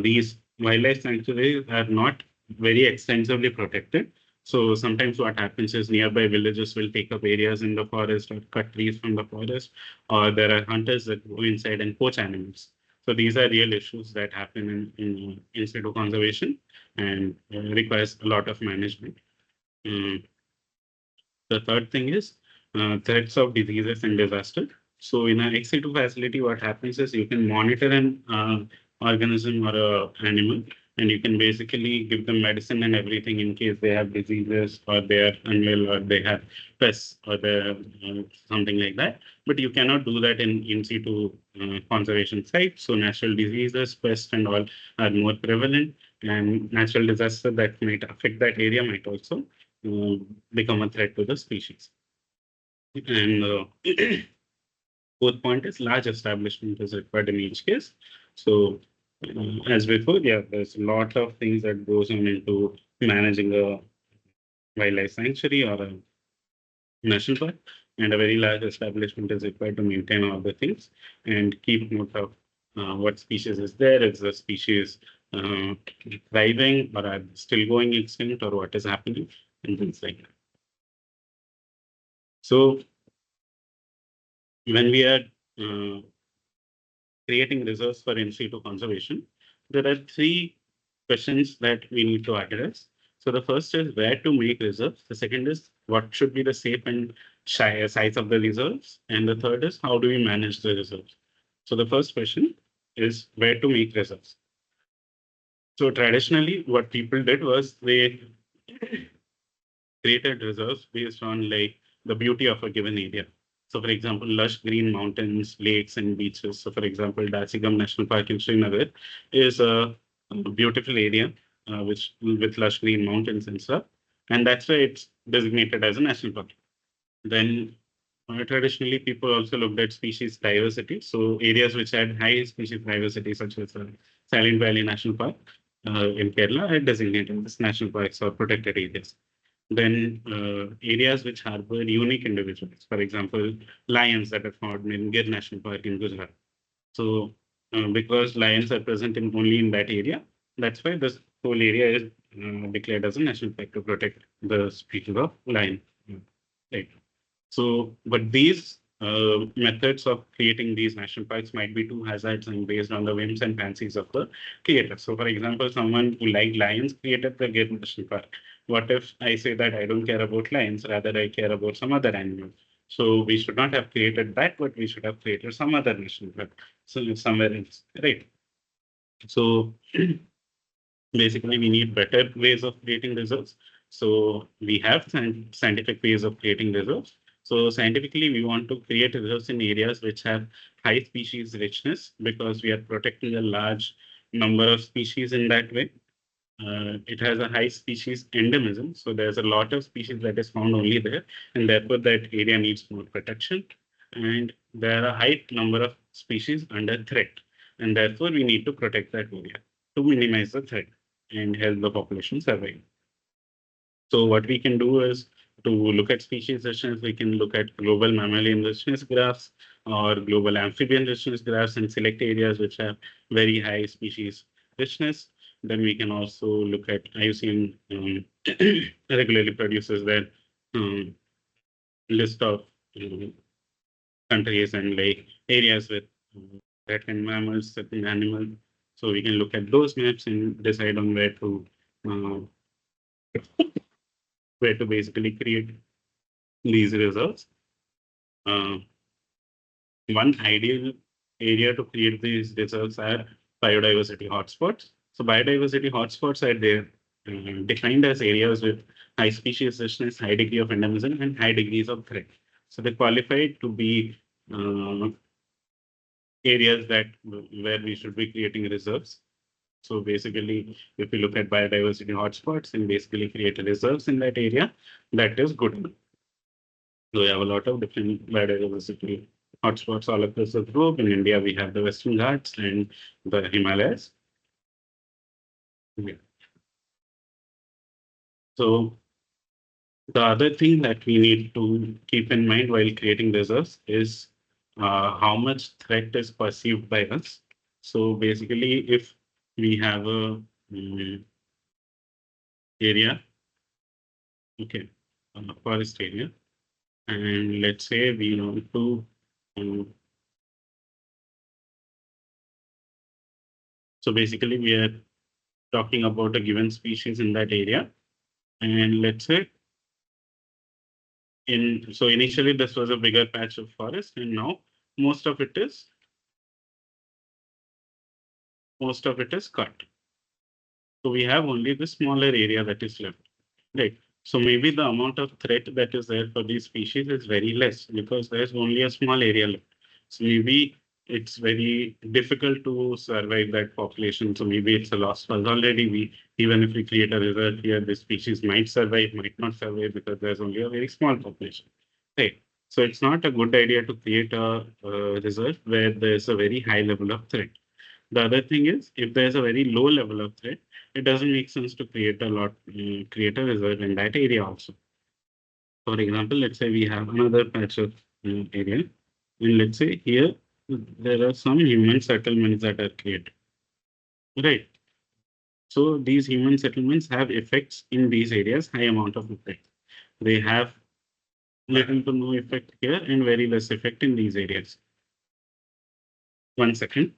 these wildlife sanctuaries are not very extensively protected. So sometimes what happens is nearby villages will take up areas in the forest or cut trees from the forest, or there are hunters that go inside and poach animals. So these are real issues that happen in situ conservation and requires a lot of management. Mm, the third thing is threats of diseases and disaster. So in an ex situ facility, what happens is you can monitor an organism or a animal, and you can basically give them medicine and everything in case they have diseases or they are unwell or they have pests or they something like that. But you cannot do that in situ conservation sites. So natural diseases, pests, and all are more prevalent, and natural disaster that might affect that area might also uh, become a threat to the species. And fourth point is large establishment is required in each case. So as before, yeah, there's a lot of things that goes on into managing a wildlife sanctuary or a national park, and a very large establishment is required to maintain all the things and keep note of what species is there, is the species uh, thriving or are still going extinct or what is happening and things like that. So when we are uh, creating reserves for in situ conservation, there are three questions that we need to address. So the first is where to make reserves. The second is what should be the safe and size of the reserves. And the third is how do we manage the reserves. So the first question is where to make reserves. So traditionally, what people did was they created reserves based on like the beauty of a given area. So, for example, lush green mountains, lakes, and beaches. So, for example, Dasigam National Park in Srinagar is a beautiful area which with lush green mountains and stuff. and that's why it's designated as a national park. Then traditionally, people also looked at species diversity. So areas which had high species diversity, such as Silent Valley National Park in Kerala, are designated as national parks or protected areas. Then areas which harbor unique individuals, for example, lions that are found in Gir National Park in Gujarat. So because lions are present in only in that area, that's why this whole area is declared as a national park to protect the species of lion. Right. So, but these methods of creating these national parks might be too hazards and based on the whims and fancies of the creator. So, for example, someone who liked lions created the Gir National Park. What if I say that I don't care about lions, rather I care about some other animal? So we should not have created that, but we should have created some other national park, so somewhere else, right? So basically, we need better ways of creating reserves. So we have scientific ways of creating reserves. So scientifically, we want to create reserves in areas which have high species richness because we are protecting a large number of species in that way. It has a high species endemism, so there's a lot of species that is found only there, and therefore that area needs more protection. And there are a high number of species under threat, and therefore we need to protect that area to minimize the threat and help the population survive. So what we can do is to look at species richness, we can look at global mammalian richness graphs or global amphibian richness graphs and select areas which have very high species richness. Then we can also look at IUCN regularly produces their um, list of um, countries and like areas with certain mammals, certain animals. So we can look at those maps and decide on uh, where to basically create these reserves. Uh, One ideal area to create these reserves are biodiversity hotspots. So biodiversity hotspots are there defined as areas with high species richness, high degree of endemism, and high degrees of threat. So they qualify to be uh, areas that where we should be creating reserves. So basically, if we look at biodiversity hotspots and basically create reserves in that area, that is good. So we have a lot of different biodiversity hotspots all across the globe. In India, we have the Western Ghats and the Himalayas. Yeah. So the other thing that we need to keep in mind while creating reserves is how much threat is perceived by us. So basically, if we have a area, okay, a forest area, and let's say we want to um, so basically we are talking about a given species in that area. And let's say so initially this was a bigger patch of forest, and now most of it is most of it is cut. So we have only the smaller area that is left. Right. So maybe the amount of threat that is there for these species is very less because there's only a small area left. So maybe it's very difficult to survive that population. So maybe it's a lost cause already. We even if we create a reserve here, the species might survive, might not survive because there's only a very small population. Right. So it's not a good idea to create a reserve where there's a very high level of threat. The other thing is, if there's a very low level of threat, it doesn't make sense to create a reserve in that area also. For example, let's say we have another patch of area, and let's say here there are some human settlements that are created, right? So these human settlements have effects in these areas, high amount of effect. They have little to no effect here and very less effect in these areas. One second.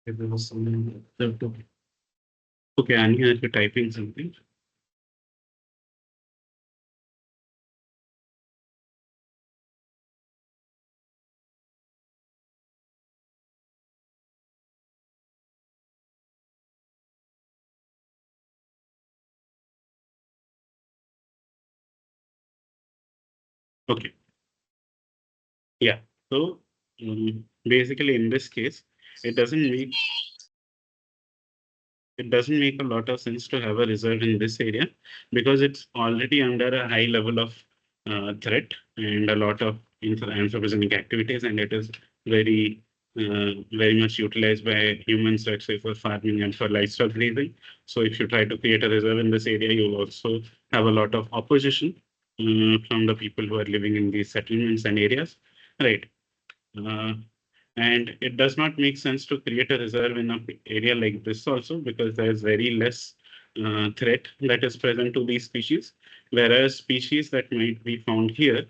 If there was some- Okay, Anya, are you typing something? Okay, yeah. So basically, in this case, it doesn't make it doesn't make a lot of sense to have a reserve in this area because it's already under a high level of threat and a lot of anthropogenic activities, and it is very much utilized by humans, let's say for farming and for livestock raising. So if you try to create a reserve in this area, you'll also have a lot of opposition from the people who are living in these settlements and areas, right? Uh, and it does not make sense to create a reserve in an area like this also because there's very less threat that is present to these species, whereas species that might be found here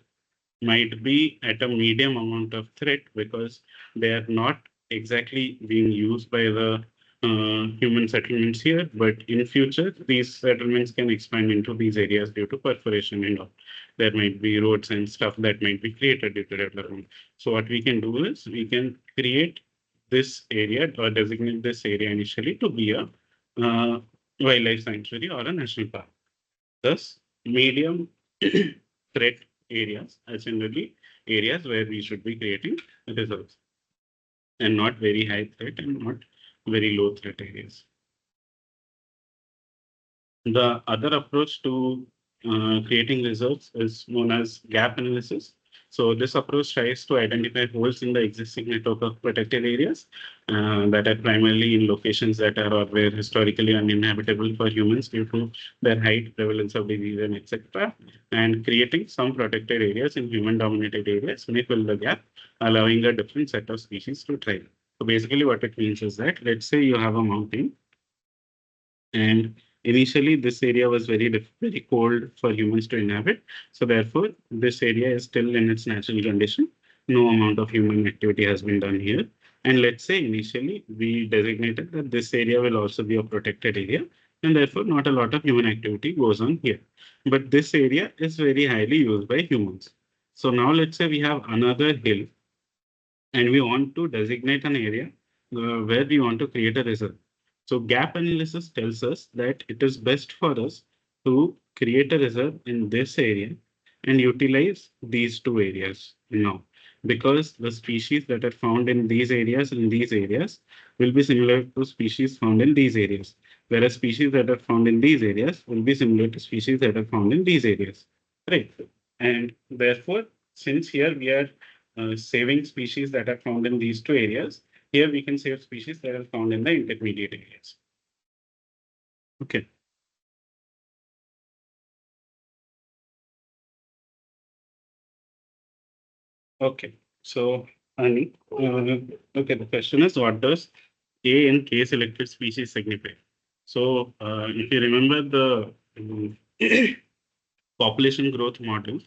might be at a medium amount of threat because they are not exactly being used by the human settlements here, but in future these settlements can expand into these areas due to perforation and all. There might be roads and stuff that might be created due to development. So what we can do is we can create this area or designate this area initially to be a wildlife sanctuary or a national park. Thus, medium threat areas are generally areas where we should be creating reserves and not very high threat and not very low threat areas. The other approach to creating reserves is known as gap analysis. So this approach tries to identify holes in the existing network of protected areas that are primarily in locations that are or were historically uninhabitable for humans due to their height, prevalence of disease, and etc. And creating some protected areas in human-dominated areas may fill the gap, allowing a different set of species to thrive. So basically, what it means is that let's say you have a mountain and initially, this area was very cold for humans to inhabit. So therefore, this area is still in its natural condition. No amount of human activity has been done here. And let's say initially we designated that this area will also be a protected area, and therefore not a lot of human activity goes on here. But this area is very highly used by humans. So now let's say we have another hill and we want to designate an area where we want to create a reserve. So gap analysis tells us that it is best for us to create a reserve in this area and utilize these two areas now, because the species that are found in these areas and these areas will be similar to species found in these areas, whereas species that are found in these areas will be similar to species that are found in these areas, right? And therefore, since here we are saving species that are found in these two areas. Here we can save species that are found in the intermediate areas. Okay. Okay. So, Ani, okay, the question is what does A in K selected species signify? So, if you remember the population growth model,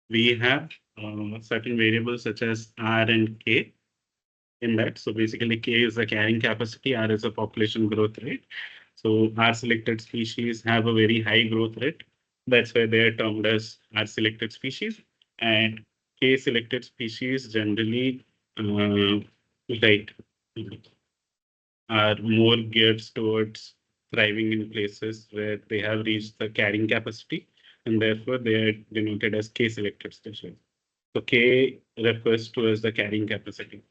we have certain variables such as R and K in that. So basically K is the carrying capacity, R is the population growth rate. So R selected species have a very high growth rate. That's why they are termed as R selected species. And K selected species generally like are more geared towards thriving in places where they have reached the carrying capacity, and therefore they are denoted as K selected species. So K refers to as the carrying capacity.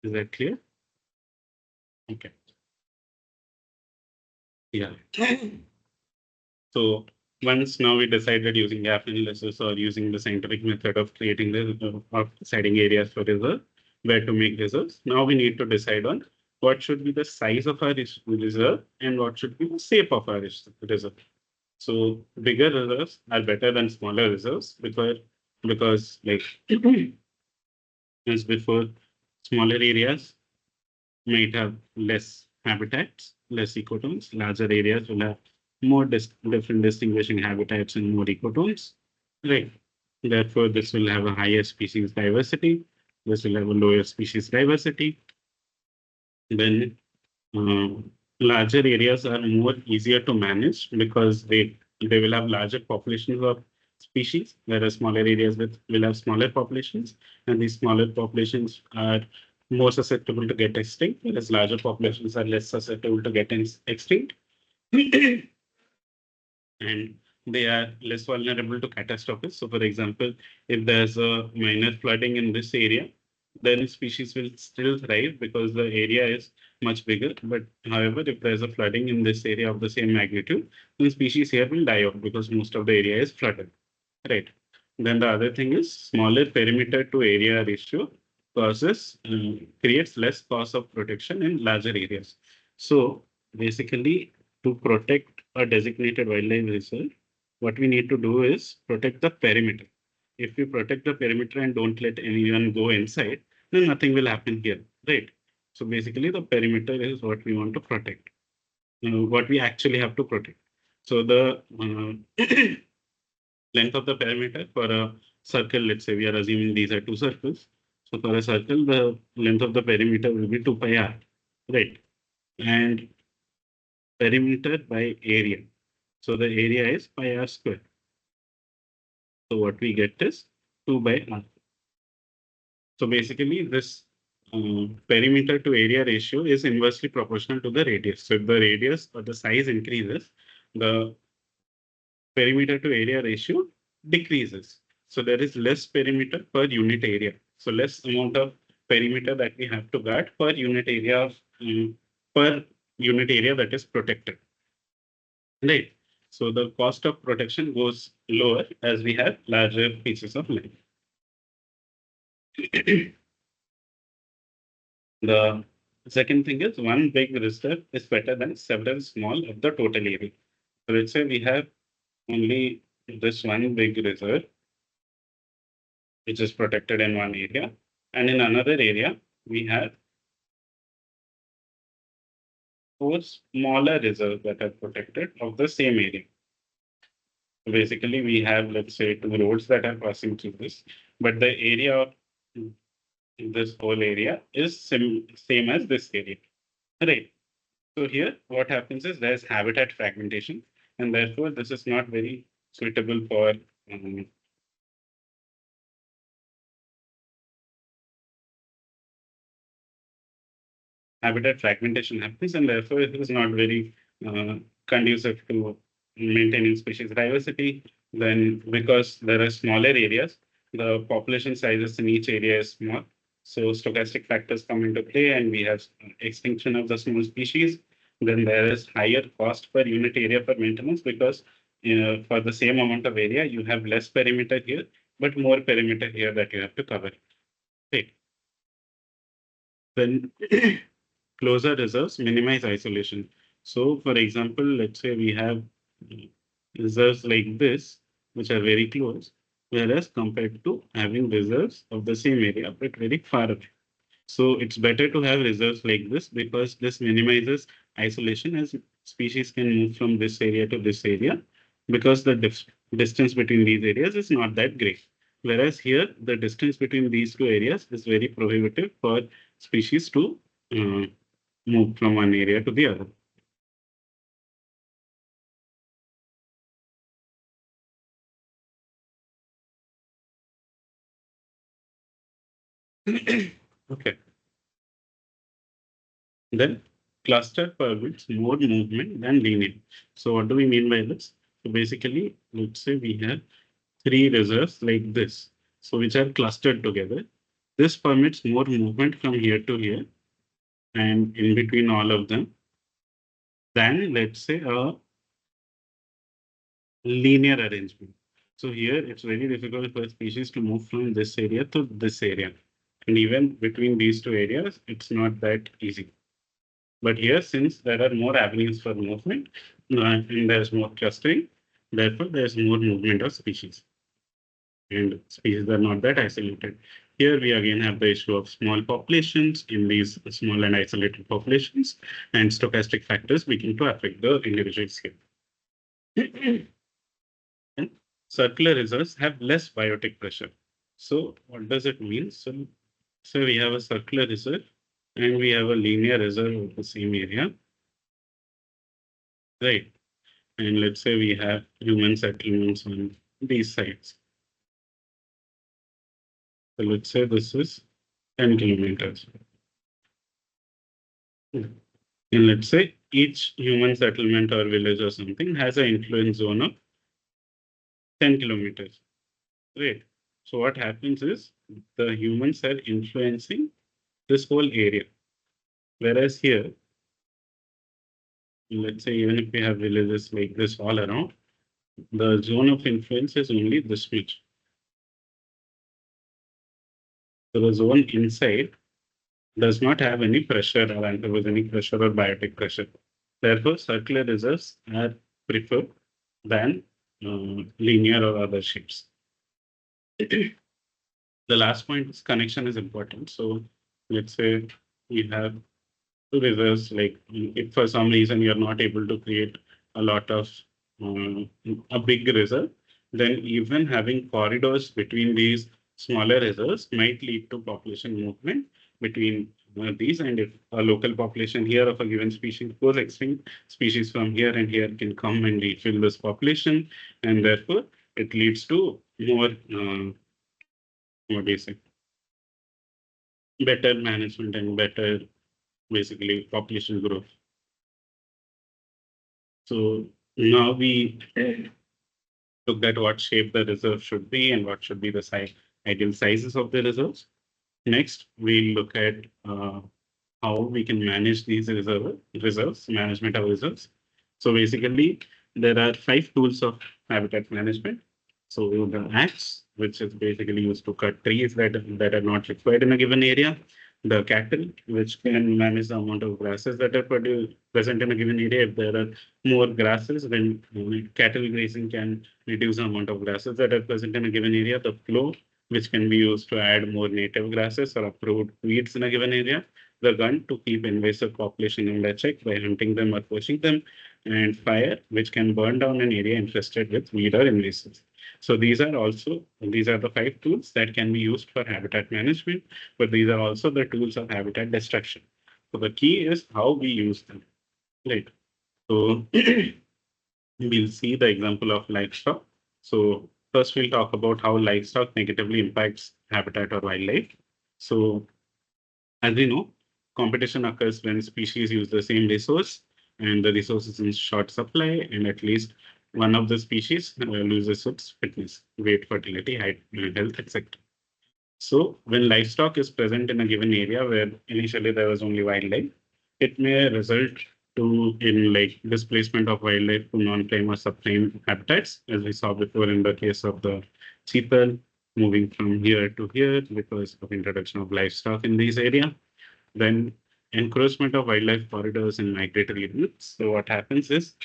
Is that clear? Okay. Yeah. So once now we decided using gap analysis or using the scientific method of creating the of deciding areas for reserve, where to make reserves. Now we need to decide on what should be the size of our reserve and what should be the shape of our reserve. So bigger reserves are better than smaller reserves because like as before, smaller areas might have less habitats, less ecotones. Larger areas will have more different distinguishing habitats and more ecotones. Right. Therefore, this will have a higher species diversity. This will have a lower species diversity. Then larger areas are more easier to manage because they will have larger populations of species, whereas smaller areas will have smaller populations, and these smaller populations are more susceptible to get extinct, whereas larger populations are less susceptible to get extinct. And they are less vulnerable to catastrophes. So, for example, if there's a minor flooding in this area, then species will still thrive because the area is much bigger. But however, if there's a flooding in this area of the same magnitude, then species here will die off because most of the area is flooded. Right. Then the other thing is smaller perimeter to area ratio creates less cost of protection in larger areas. So basically, to protect a designated wildlife reserve, what we need to do is protect the perimeter. If we protect the perimeter and don't let anyone go inside, then nothing will happen here, right? So basically, the perimeter is what we want to protect, what we actually have to protect. So the length of the perimeter for a circle, let's say we are assuming these are two circles. So for a circle, the length of the perimeter will be 2 pi r, right? And perimeter by area. So the area is pi r square. So what we get is 2 by r. So basically this perimeter to area ratio is inversely proportional to the radius. So if the radius or the size increases, the perimeter to area ratio decreases. So there is less perimeter per unit area. So less amount of perimeter that we have to guard per unit area per unit area that is protected. Right. So the cost of protection goes lower as we have larger pieces of land. The second thing is one big reserve is better than several small of the total area. So let's say we have only this one big reserve which is protected in one area. And in another area, we have four smaller reserves that are protected of the same area. So basically, we have, let's say, two roads that are passing through this, but the area of this whole area is same as this area. Right. So here, what happens is there's habitat fragmentation, and therefore this is not very suitable for habitat fragmentation happens, and therefore it is not very conducive to maintaining species diversity. Then, because there are smaller areas, the population sizes in each area is small. So stochastic factors come into play, and we have extinction of the small species. Then there is higher cost per unit area for maintenance because for the same amount of area, you have less perimeter here, but more perimeter here that you have to cover. Okay. Then closer reserves minimize isolation. So, for example, let's say we have reserves like this, which are very close, whereas compared to having reserves of the same area but very far away. So, it's better to have reserves like this because this minimizes isolation as species can move from this area to this area because the distance between these areas is not that great. Whereas here, the distance between these two areas is very prohibitive for species to uh, move from one area to the other. Okay. Then cluster permits more movement than linear. So what do we mean by this? So basically, let's say we have three reserves like this, so which are clustered together. This permits more movement from here to here and in between all of them than, let's say, a linear arrangement. So here it's very difficult for species to move from this area to this area. And even between these two areas, it's not that easy. But here, since there are more avenues for movement and there's more clustering, therefore there's more movement of species. And species are not that isolated. Here we again have the issue of small populations in these small and isolated populations, and stochastic factors begin to affect the individual scale. And circular reserves have less biotic pressure. So what does it mean? So we have a circular reserve and we have a linear reserve of the same area, right? And let's say we have human settlements on these sites. So let's say this is 10 kilometers. And let's say each human settlement or village or something has an influence zone of 10 kilometers. Right. So what happens is the humans are influencing this whole area. Whereas here, let's say even if we have villages like this all around, the zone of influence is only this much. So the zone inside does not have any pressure or anthropogenic pressure or biotic pressure. Therefore, circular reserves are preferred than linear or other shapes. The last point is connection is important. So let's say we have reserves, like if for some reason you're not able to create a lot of um, a big reserve, then even having corridors between these smaller reserves might lead to population movement between these. And if a local population here of a given species goes extinct, species from here and here can come and refill this population, and therefore it leads to more what do you say, better management and better basically population growth. So now we looked at what shape the reserve should be and what should be the ideal sizes of the reserves. Next, we look at how we can manage these reserves, management of reserves. So basically, there are 5 tools of habitat management. So the axe, which is basically used to cut trees that are not required in a given area. The cattle, which can manage the amount of grasses that are present in a given area. If there are more grasses, then cattle grazing can reduce the amount of grasses that are present in a given area. The plow, which can be used to add more native grasses or approved weeds in a given area. The gun, to keep invasive population under check by hunting them or poaching them. And fire, which can burn down an area infested with weed or invasives. So these are the 5 tools that can be used for habitat management, but these are also the tools of habitat destruction. So the key is how we use them. Right. So we'll see the example of livestock. So first we'll talk about how livestock negatively impacts habitat or wildlife. So as we know, competition occurs when species use the same resource and the resource is in short supply, and at least one of the species loses its fitness, weight, fertility, height, health, etc. So when livestock is present in a given area where initially there was only wildlife, it may result to in like displacement of wildlife to non-prime or subprime habitats, as we saw before in the case of the cheetal, moving from here to here because of introduction of livestock in these areas. Then encroachment of wildlife corridors and migratory routes. So what happens is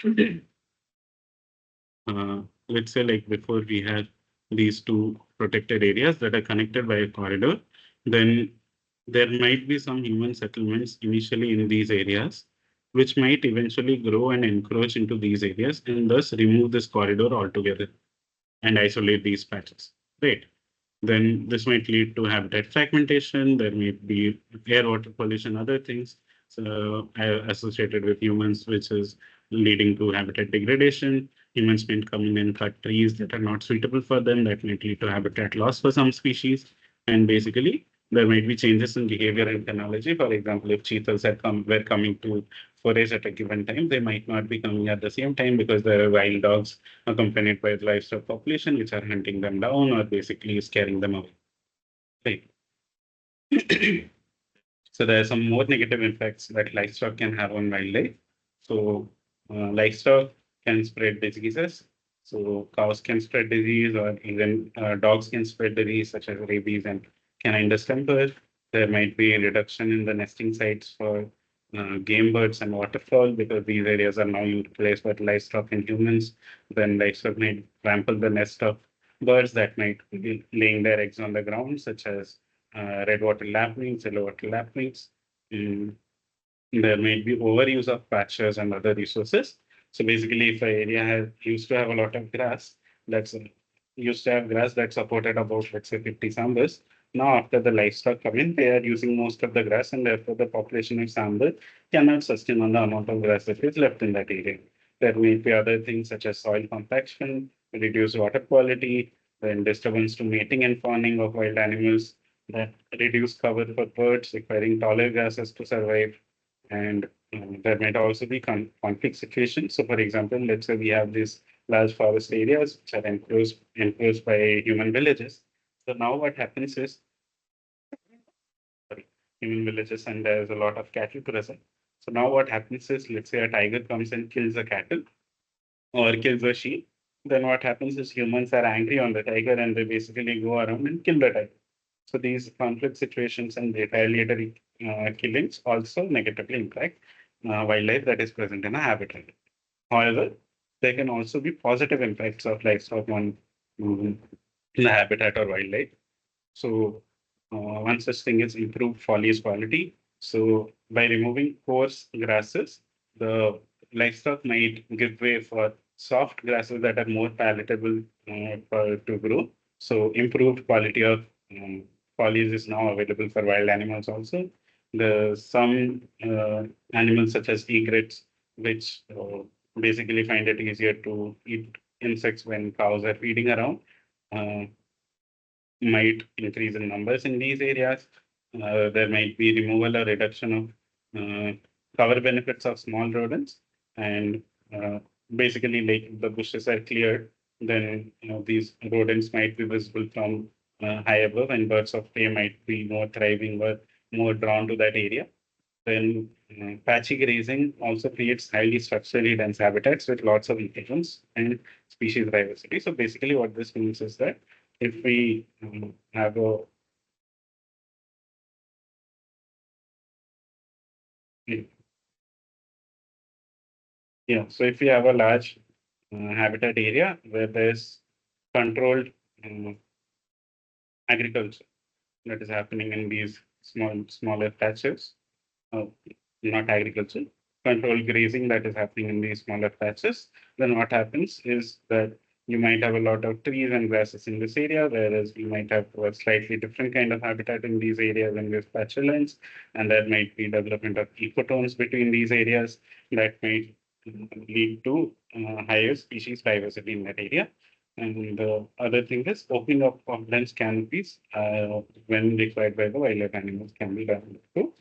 let's say like before we have these two protected areas that are connected by a corridor, then there might be some human settlements initially in these areas, which might eventually grow and encroach into these areas and thus remove this corridor altogether and isolate these patches. Right. Then this might lead to habitat fragmentation. There may be air, water pollution, other things associated with humans, which is leading to habitat degradation. Humans may come in and cut trees that are not suitable for them. That might lead to habitat loss for some species. And basically, there might be changes in behavior and technology. For example, if cheetahs were coming to forage at a given time, they might not be coming at the same time because there are wild dogs accompanied by the livestock population, which are hunting them down or basically scaring them away. Right. So there are some more negative effects that livestock can have on wildlife. So livestock can spread diseases. So cows can spread disease, or even dogs can spread disease such as rabies and canine distemper. There might be a reduction in the nesting sites for game birds and waterfowl because these areas are now replaced by livestock and humans. Then livestock might trample the nest of birds that might be laying their eggs on the ground, such as red water lapwings, yellow water lapwings. Mm, there might be overuse of pastures and other resources. So basically, if an area used to have a lot of grass, that's used to have grass that supported about, let's say, 50 sambas, Now, after the livestock come in, they are using most of the grass, and therefore the population of Sambal cannot sustain on the amount of grass that is left in that area. There may be other things such as soil compaction, reduced water quality, then disturbance to mating and fawning of wild animals, that reduce cover for birds requiring taller grasses to survive. And there might also be conflict situations. So, for example, let's say we have these large forest areas which are enclosed by human villages. So now what happens is, sorry, human villages, and there's a lot of cattle present. So now what happens is, let's say a tiger comes and kills a cattle or kills a sheep. Then what happens is humans are angry on the tiger and they basically go around and kill the tiger. So these conflict situations and retaliatory killings also negatively impact wildlife that is present in a habitat. However, there can also be positive impacts of livestock on mm, the habitat or wildlife. So one such thing is improved foliage quality. So by removing coarse grasses, the livestock might give way for soft grasses that are more palatable to grow. So improved quality of foliage is now available for wild animals also. The some animals such as egrets, which basically find it easier to eat insects when cows are feeding around. Uh, might increase in numbers in these areas. There might be removal or reduction of cover benefits of small rodents, and uh, basically, like if the bushes are cleared, then these rodents might be visible from high above, and birds of prey might be more thriving or more drawn to that area. Then patchy grazing also creates highly structurally dense habitats with lots of ecosystems and species diversity. So basically, what this means is that if we have a yeah, so if we have a large habitat area where there's controlled um, agriculture that is happening in these smaller patches, uh, not agriculture, controlled grazing that is happening in these smaller patches, then what happens is that you might have a lot of trees and grasses in this area, whereas you might have a slightly different kind of habitat in these areas and these patch lines, and there might be development of ecotones between these areas that might lead to higher species diversity in that area. And the other thing is opening up of dense canopies when required by the wildlife animals can be done to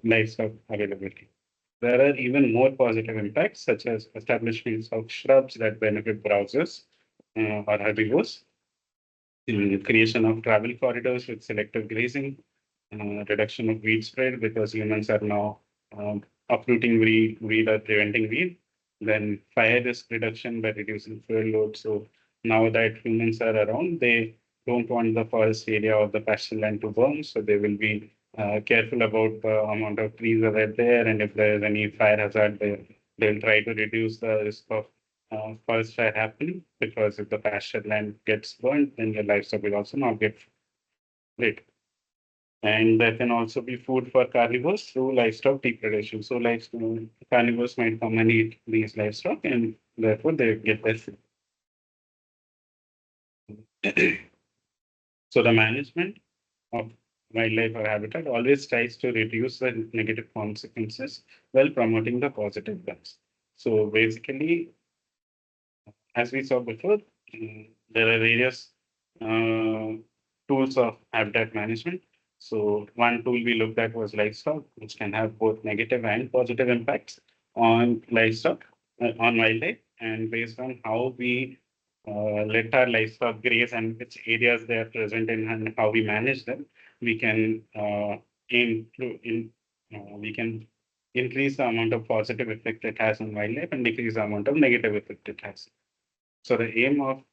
livestock availability. There are even more positive impacts, such as establishments of shrubs that benefit browsers or herbivores, the creation of travel corridors with selective grazing, reduction of weed spread because humans are now uprooting weed or preventing weed, then fire risk reduction by reducing fuel load. So now that humans are around, they don't want the forest area or the pasture land to burn, so they will be careful about the amount of trees that are there, and if there is any fire hazard, they'll try to reduce the risk of forest fire happening, because if the pasture land gets burned, then your livestock will also not get rid. And there can also be food for carnivores through livestock depredation. So, carnivores might come and eat these livestock, and therefore they get their food. So, the management of wildlife or habitat always tries to reduce the negative consequences while promoting the positive ones. So, basically, as we saw before, there are various uh, tools of habitat management. So one tool we looked at was livestock, which can have both negative and positive impacts on livestock, on wildlife, and based on how we let our livestock graze and which areas they are present in and how we manage them, we can we can increase the amount of positive effect it has on wildlife and decrease the amount of negative effect it has. So the aim of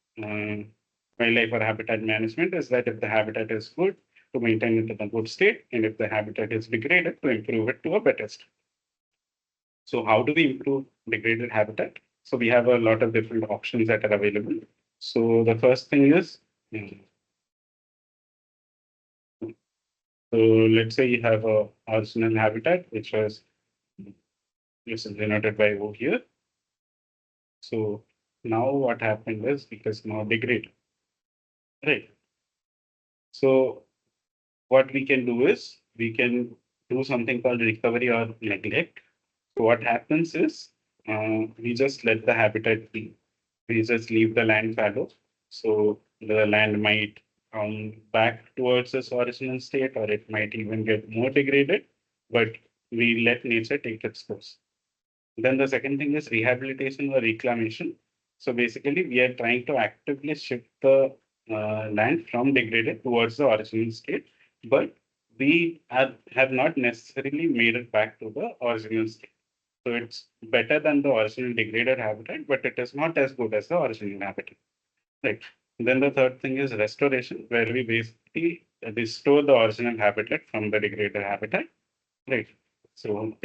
wildlife or habitat management is that if the habitat is good, to maintain it in a good state, and if the habitat is degraded, to improve it to a better state. So how do we improve degraded habitat? So we have a lot of different options that are available. So the first thing is, so let's say you have a original habitat, which was this is denoted by O here. So now what happened is because now degraded, right? So what we can do is we can do something called recovery or neglect. So what happens is we just let the habitat be. We just leave the land fallow. So the land might come back towards its original state, or it might even get more degraded, but we let nature take its course. Then the second thing is rehabilitation or reclamation. So basically, we are trying to actively shift the land from degraded towards the original state, but have not necessarily made it back to the original state. So it's better than the original degraded habitat, but it is not as good as the original habitat. Right. Then the third thing is restoration, where we basically restore the original habitat from the degraded habitat. Right. So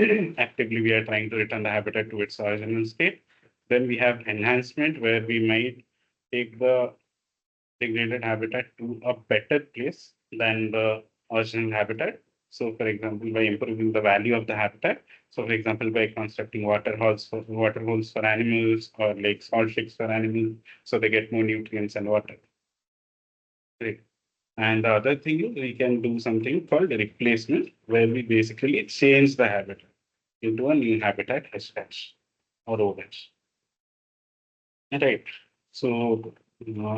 actively we are trying to return the habitat to its original state. Then we have enhancement, where we might take the degraded habitat to a better place than the original habitat. So, for example, by improving the value of the habitat. So, for example, by constructing water holes for animals, or like salt licks for animals, so they get more nutrients and water. Right. And the other thing is we can do something called replacement, where we basically change the habitat into a new habitat, HH or OH. Right. So,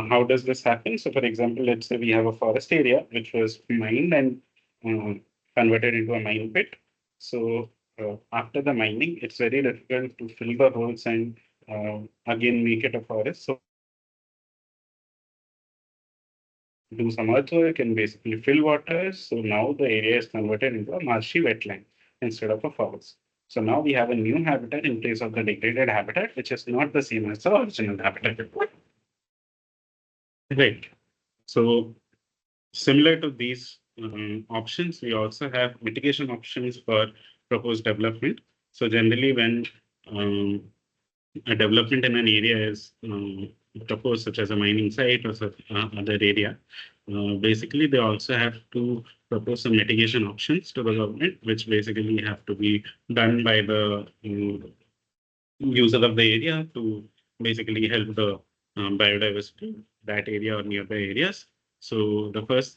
how does this happen? So, for example, let's say we have a forest area which was mined and converted into a mine pit. So, after the mining, it's very difficult to fill the holes and again make it a forest. So, what we do is do some earthwork and basically fill water. So now the area is converted into a marshy wetland instead of a forest. So now we have a new habitat in place of the degraded habitat, which is not the same as the original habitat. Right. So similar to these options, we also have mitigation options for proposed development. So generally, when a development in an area is proposed, such as a mining site or such, other area, basically they also have to propose some mitigation options to the government, which basically have to be done by the user of the area to basically help the biodiversity that area or nearby areas. So the first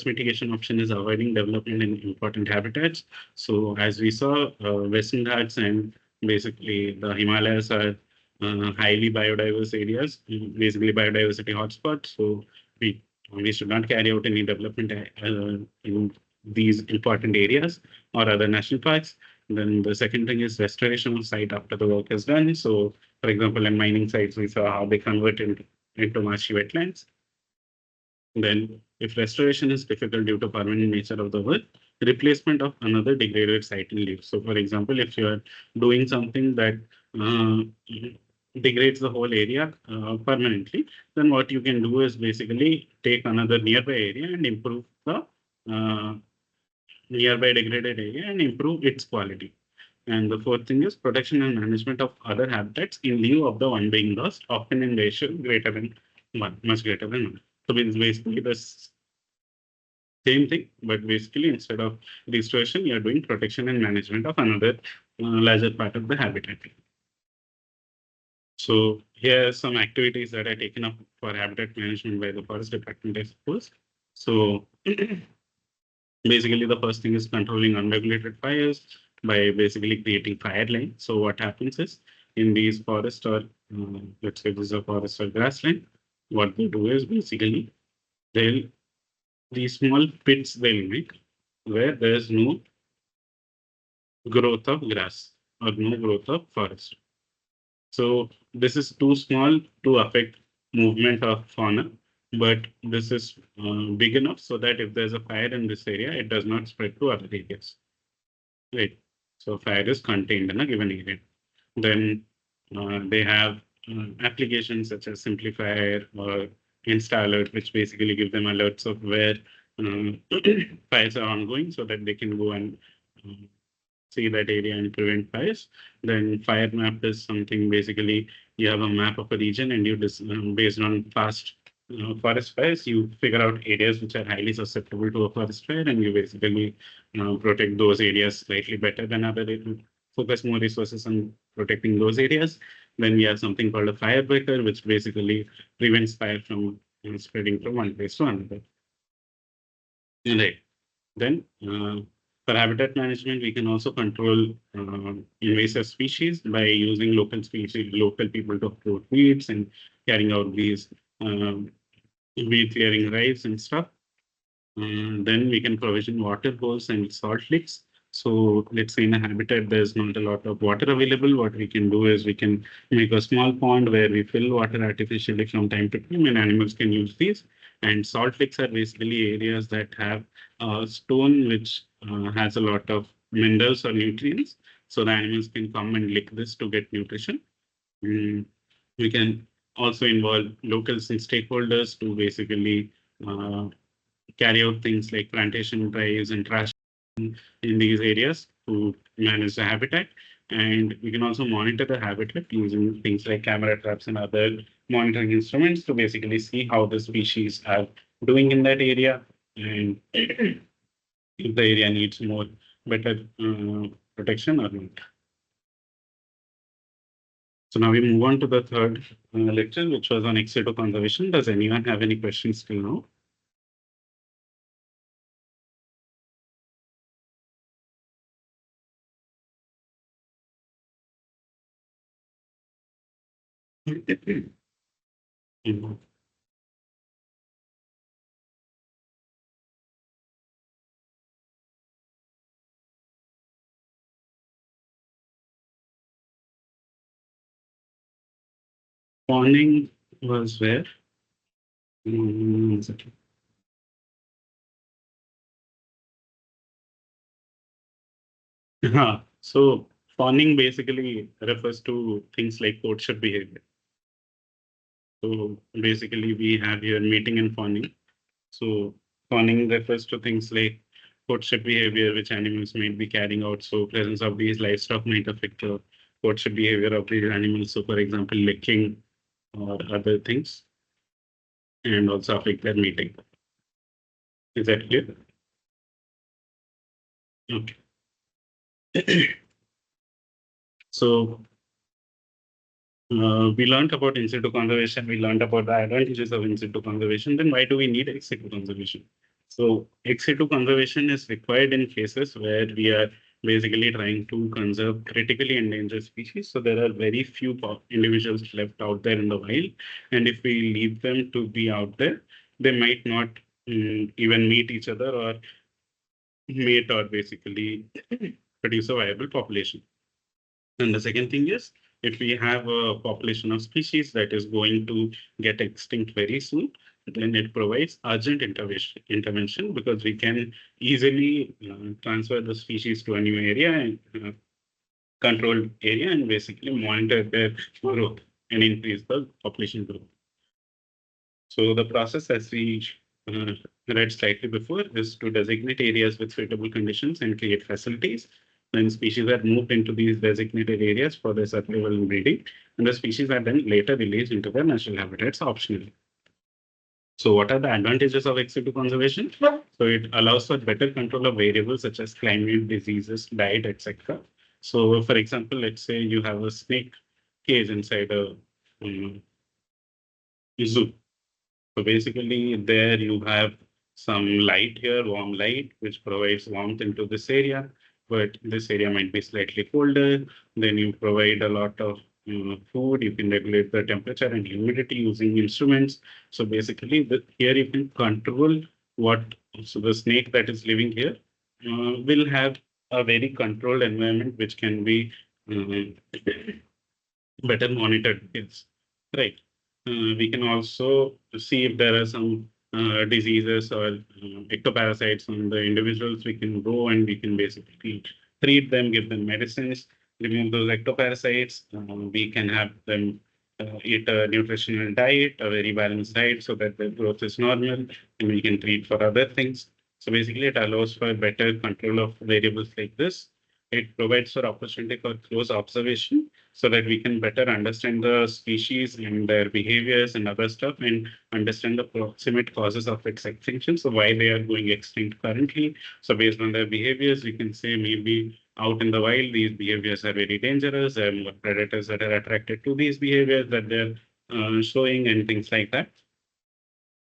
mitigation option is avoiding development in important habitats. So as we saw, Western Ghats and basically the Himalayas are highly biodiverse areas, basically biodiversity hotspots. So we should not carry out any development in these important areas or other national parks. Then the second thing is restoration of site after the work is done. So, for example, in mining sites, we saw how they convert into marshy wetlands. Then, if restoration is difficult due to permanent nature of the work, replacement of another degraded site in lieu. So, for example, if you are doing something that uh, degrades the whole area permanently, then what you can do is basically take another nearby area and improve the uh, nearby degraded area and improve its quality. And the fourth thing is protection and management of other habitats in lieu of the one being lost, often in ratio greater than one, much greater than one. So it's basically the same thing, but basically instead of restoration, you're doing protection and management of another larger part of the habitat. So here are some activities that are taken up for habitat management by the forest department, I suppose. So basically, the first thing is controlling unregulated fires by basically creating fire lines. So what happens is in these forests or let's say this is a forest or grassland, what they do is basically they'll these small pits they'll make where there's no growth of grass or no growth of forest. So this is too small to affect movement of fauna, but this is big enough so that if there's a fire in this area, it does not spread to other areas. Right. So fire is contained in a given area. Then they have applications such as Simplifier or Installer, which basically give them alerts of where fires are ongoing so that they can go and uh, see that area and prevent fires. Then fire map is something basically you have a map of a region and based on past forest fires, you figure out areas which are highly susceptible to a forest fire and you basically protect those areas slightly better than other areas. Focus more resources on protecting those areas. Then we have something called a fire breaker, which basically prevents fire from spreading from one place to another. Right. Then for habitat management, we can also control invasive species by using local people to uproot weeds and carrying out these um, weed clearing drives and stuff. Then we can provision water holes and salt licks. So let's say in a habitat, there's not a lot of water available. What we can do is we can make a small pond where we fill water artificially from time to time, and animals can use these. And salt licks are basically areas that have stone which has a lot of minerals or nutrients. So the animals can come and lick this to get nutrition. Mm, we can also involve locals and stakeholders to basically uh, carry out things like plantation drives and trash in these areas to manage the habitat. And we can also monitor the habitat using things like camera traps and other monitoring instruments to basically see how the species are doing in that area and if the area needs more better protection or not. So now we move on to the third lecture, which was on ex situ conservation. Does anyone have any questions till now? Mhm. Morning was where? One second. So fawning basically refers to things like courtship behavior. So basically we have here mating and fawning. So fawning refers to things like courtship behavior which animals might be carrying out. So presence of these livestock might affect the courtship behavior of these animals. So for example, licking or other things, and also affect their mating. Is that clear? Okay. So we learned about in situ conservation. We learned about the advantages of in situ conservation. Then why do we need ex situ conservation? So ex situ conservation is required in cases where we are basically trying to conserve critically endangered species. So there are very few individuals left out there in the wild, and if we leave them to be out there, they might not even meet each other or mate or basically produce a viable population. And the second thing is, if we have a population of species that is going to get extinct very soon, then it provides urgent intervention because we can easily transfer the species to a new area and controlled area and basically monitor their growth and increase the population growth. So the process, as we uh, read slightly before, is to designate areas with suitable conditions and create facilities. Then species are moved into these designated areas for their survival and breeding, and the species are then later released into their natural habitats optionally. So what are the advantages of ex situ conservation? So it allows for better control of variables such as climate, diseases, diet, etc. So for example, let's say you have a snake cage inside a um, zoo. So basically there you have some light here, warm light, which provides warmth into this area, but this area might be slightly colder. Then you provide a lot of food, you can regulate the temperature and humidity using instruments. So basically here you can control what, so the snake that is living here will have a very controlled environment, which can be uh, better monitored. Yes, right. We can also see if there are some diseases or ectoparasites on the individuals. We can go and we can basically treat them, give them medicines, remove those ectoparasites. We can have them eat a nutritional diet, a very balanced diet, so that their growth is normal, and we can treat for other things. So basically, it allows for better control of variables like this. It provides for opportunity for close observation so that we can better understand the species and their behaviors and other stuff and understand the proximate causes of its extinction. So why they are going extinct currently. So based on their behaviors, we can say maybe out in the wild, these behaviors are very dangerous and predators that are attracted to these behaviors that they're showing and things like that.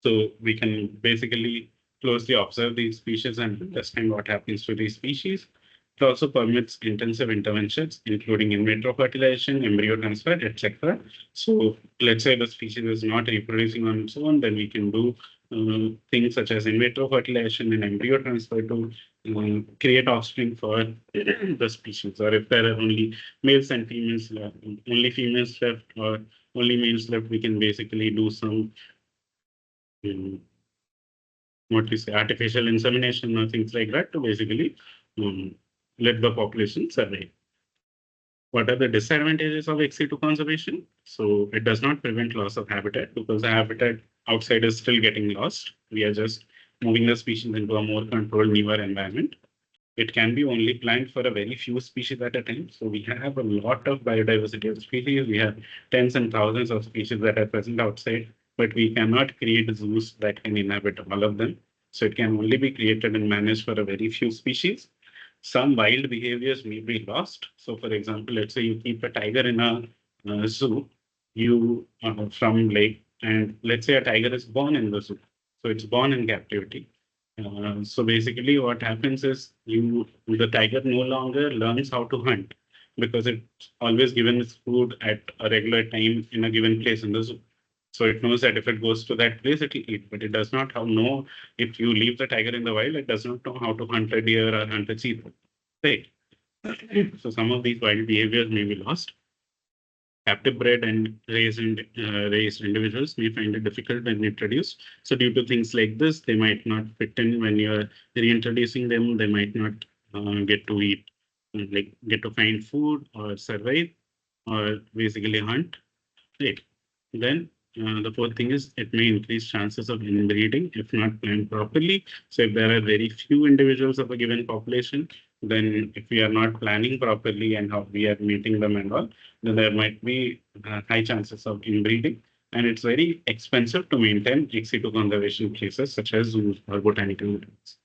So we can basically closely observe these species and understand what happens to these species. It also permits intensive interventions, including in vitro fertilization, embryo transfer, etc. So let's say the species is not reproducing on its own, then we can do things such as in vitro fertilization and embryo transfer to create offspring for the species. Or if there are only males and females left, only females left, or only males left, we can basically do some um, what we say artificial insemination or things like that to basically um, let the population survive. What are the disadvantages of ex situ conservation? So it does not prevent loss of habitat because the habitat outside is still getting lost. We are just moving the species into a more controlled, newer environment. It can be only planned for a very few species at a time. So we have a lot of biodiversity of species. We have tens and thousands of species that are present outside, but we cannot create zoos that can inhabit all of them. So it can only be created and managed for a very few species. Some wild behaviors may be lost. So, for example, let's say you keep a tiger in a zoo, you from lake, and let's say a tiger is born in the zoo. So it's born in captivity. So basically, what happens is the tiger no longer learns how to hunt because it's always given its food at a regular time in a given place in the zoo. So it knows that if it goes to that place, it will eat, but it does not know if you leave the tiger in the wild, it does not know how to hunt a deer or hunt a cheetah. Right. So some of these wild behaviors may be lost. Captive bred and raised individuals may find it difficult when introduced. So due to things like this, they might not fit in when you're reintroducing them. They might not get to eat, like get to find food or survive or basically hunt. Right. Then the fourth thing is it may increase chances of inbreeding if not planned properly. So if there are very few individuals of a given population, then if we are not planning properly and how we are meeting them and all, then there might be high chances of inbreeding. And it's very expensive to maintain ex situ conservation places such as zoos or botanical gardens.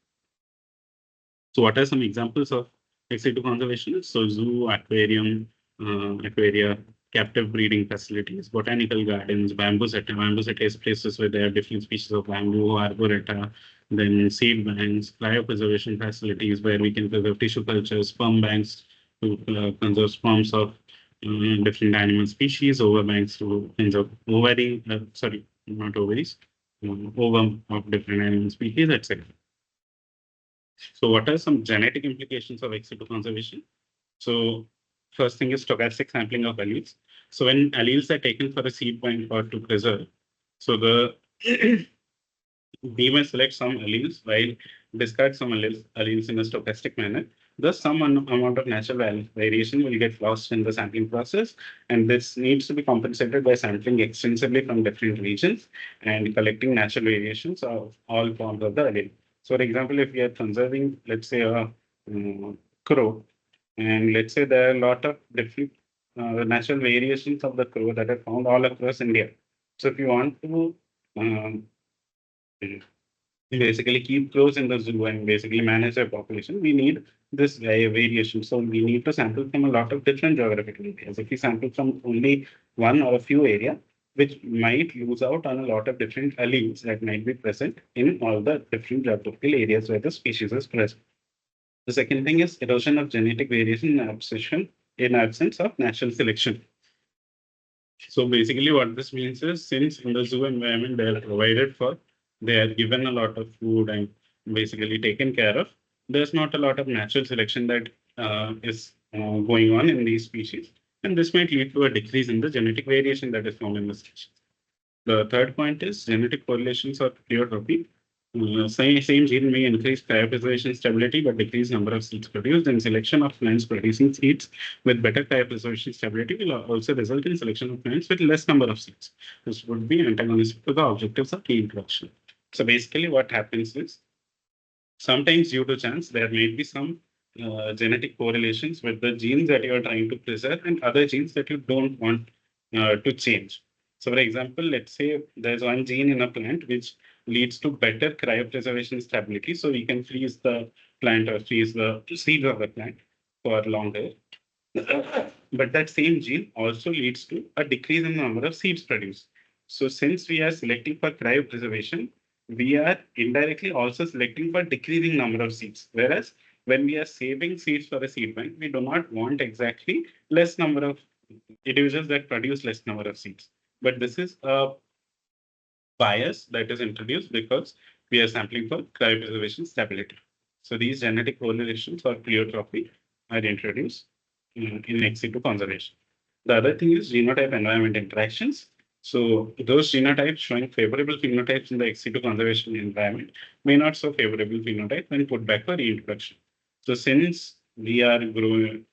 So what are some examples of ex situ conservation? So zoo, aquarium, aquaria, captive breeding facilities, botanical gardens, bamboo seta. Bamboo seta is places where there are different species of bamboo, arboreta, then seed banks, cryopreservation facilities where we can preserve tissue cultures, sperm banks to conserve sperms of different animal species, over banks to conserve ovary, sorry, not ovaries, ovum of different animal species, etc. So what are some genetic implications of ex situ conservation? So first thing is stochastic sampling of alleles. So when alleles are taken for a seed bank or to preserve, so the we may select some alleles while discard some alleles in a stochastic manner. Thus, some amount of natural variation will get lost in the sampling process, and this needs to be compensated by sampling extensively from different regions and collecting natural variations of all forms of the allele. So, for example, if we are conserving, let's say, a crow, and let's say there are a lot of different natural variations of the crow that are found all across India. So, if you want to basically keep crows in the zoo and basically manage their population, we need this variation. So we need to sample from a lot of different geographical areas. If we sample from only one or a few area, which might lose out on a lot of different alleles that might be present in all the different geographical areas where the species is present. The second thing is erosion of genetic variation in absence of natural selection. So basically, what this means is since in the zoo environment they are provided for, they are given a lot of food and basically taken care of. There's not a lot of natural selection that is going on in these species, and this might lead to a decrease in the genetic variation that is found in the species. The third point is genetic correlations or pleiotropy. Same gene may increase cryopreservation stability but decrease number of seeds produced. And selection of plants producing seeds with better cryopreservation stability will also result in selection of plants with less number of seeds. This would be antagonistic to the objectives of reintroduction. So basically, what happens is sometimes due to chance, there may be some genetic correlations with the genes that you are trying to preserve and other genes that you don't want to change. So, for example, let's say there's one gene in a plant which leads to better cryopreservation stability. So we can freeze the plant or freeze the seeds of the plant for longer. But that same gene also leads to a decrease in the number of seeds produced. So since we are selecting for cryopreservation, we are indirectly also selecting for decreasing number of seeds. Whereas when we are saving seeds for a seed bank, we do not want exactly less number of individuals that produce less number of seeds. But this is a bias that is introduced because we are sampling for cryopreservation stability. So these genetic correlations or pleiotropy are introduced in ex situ conservation. The other thing is genotype environment interactions. So those genotypes showing favorable phenotypes in the ex situ conservation environment may not show favorable phenotype when put back for reintroduction. So since we are growing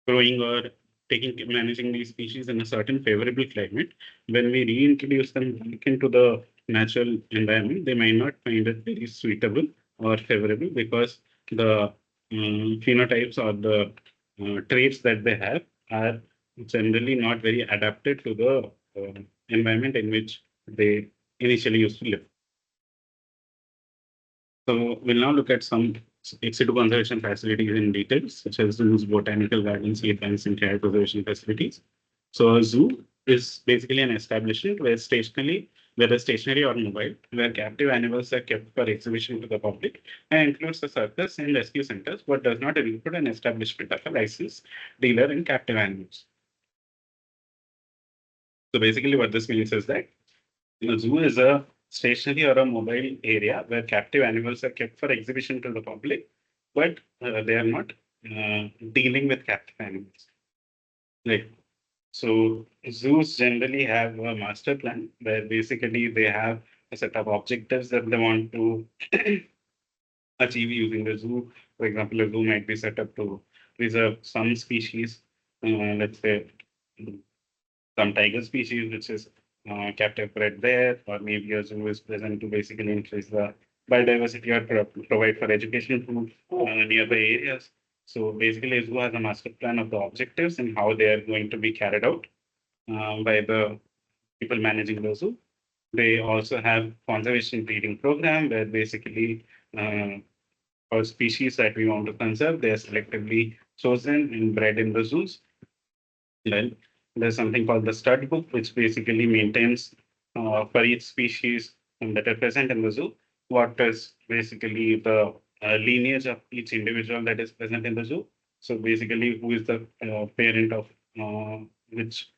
growing or taking managing these species in a certain favorable climate, when we reintroduce them back into the natural environment, they might not find it very suitable or favorable because the phenotypes or the traits that they have are generally not very adapted to the environment in which they initially used to live. So we'll now look at some ex situ conservation facilities in detail, such as zoos, botanical gardens, seed banks, and cryopreservation facilities. So a zoo is basically an establishment whether stationary or mobile, where captive animals are kept for exhibition to the public and includes a circus and rescue centers, but does not include an establishment of a licensed dealer in captive animals. So basically what this means is that a zoo is a stationary or a mobile area where captive animals are kept for exhibition to the public, but they are not dealing with captive animals. Right. So zoos generally have a master plan where basically they have a set of objectives that they want to achieve using the zoo. For example, a zoo might be set up to preserve some species, let's say some tiger species, which is captive bred there, or maybe a zoo is present to basically increase the biodiversity or provide for education to nearby areas. So basically, a zoo has a master plan of the objectives and how they are going to be carried out by the people managing the zoo. They also have conservation breeding program where basically for species that we want to conserve, they are selectively chosen and bred in the zoos. Then there's something called the stud book, which basically maintains for each species that are present in the zoo, what is basically the lineage of each individual that is present in the zoo. So basically, who is the parent of which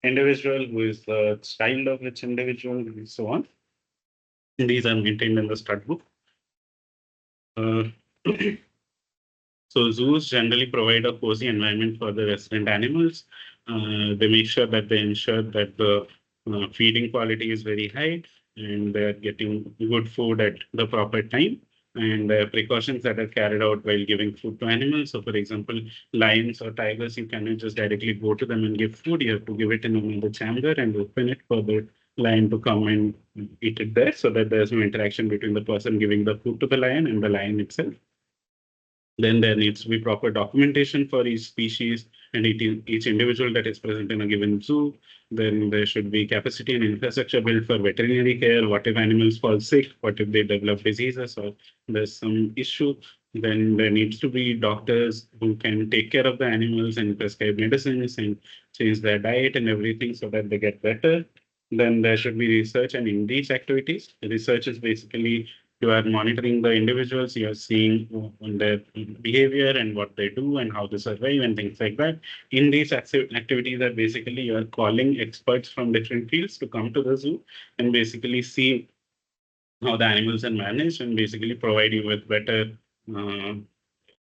individual, who is the child of which individual, and so on. These are maintained in the stud book. Uh, So zoos generally provide a cozy environment for the resident animals. They make sure that they ensure that the feeding quality is very high and they're getting good food at the proper time. And precautions that are carried out while giving food to animals. So, for example, lions or tigers, you cannot just directly go to them and give food. You have to give it in another chamber and open it for the lion to come and eat it there, so that there's no interaction between the person giving the food to the lion and the lion itself. Then there needs to be proper documentation for each species and each individual that is present in a given zoo. Then there should be capacity and infrastructure built for veterinary care. What if animals fall sick? What if they develop diseases or there's some issue? Then there needs to be doctors who can take care of the animals and prescribe medicines and change their diet and everything so that they get better. Then there should be research and in-reach activities. Research is basically you are monitoring the individuals, you are seeing their behavior and what they do and how they survive and things like that. In these activities are basically you are calling experts from different fields to come to the zoo and basically see how the animals are managed and basically provide you with better uh,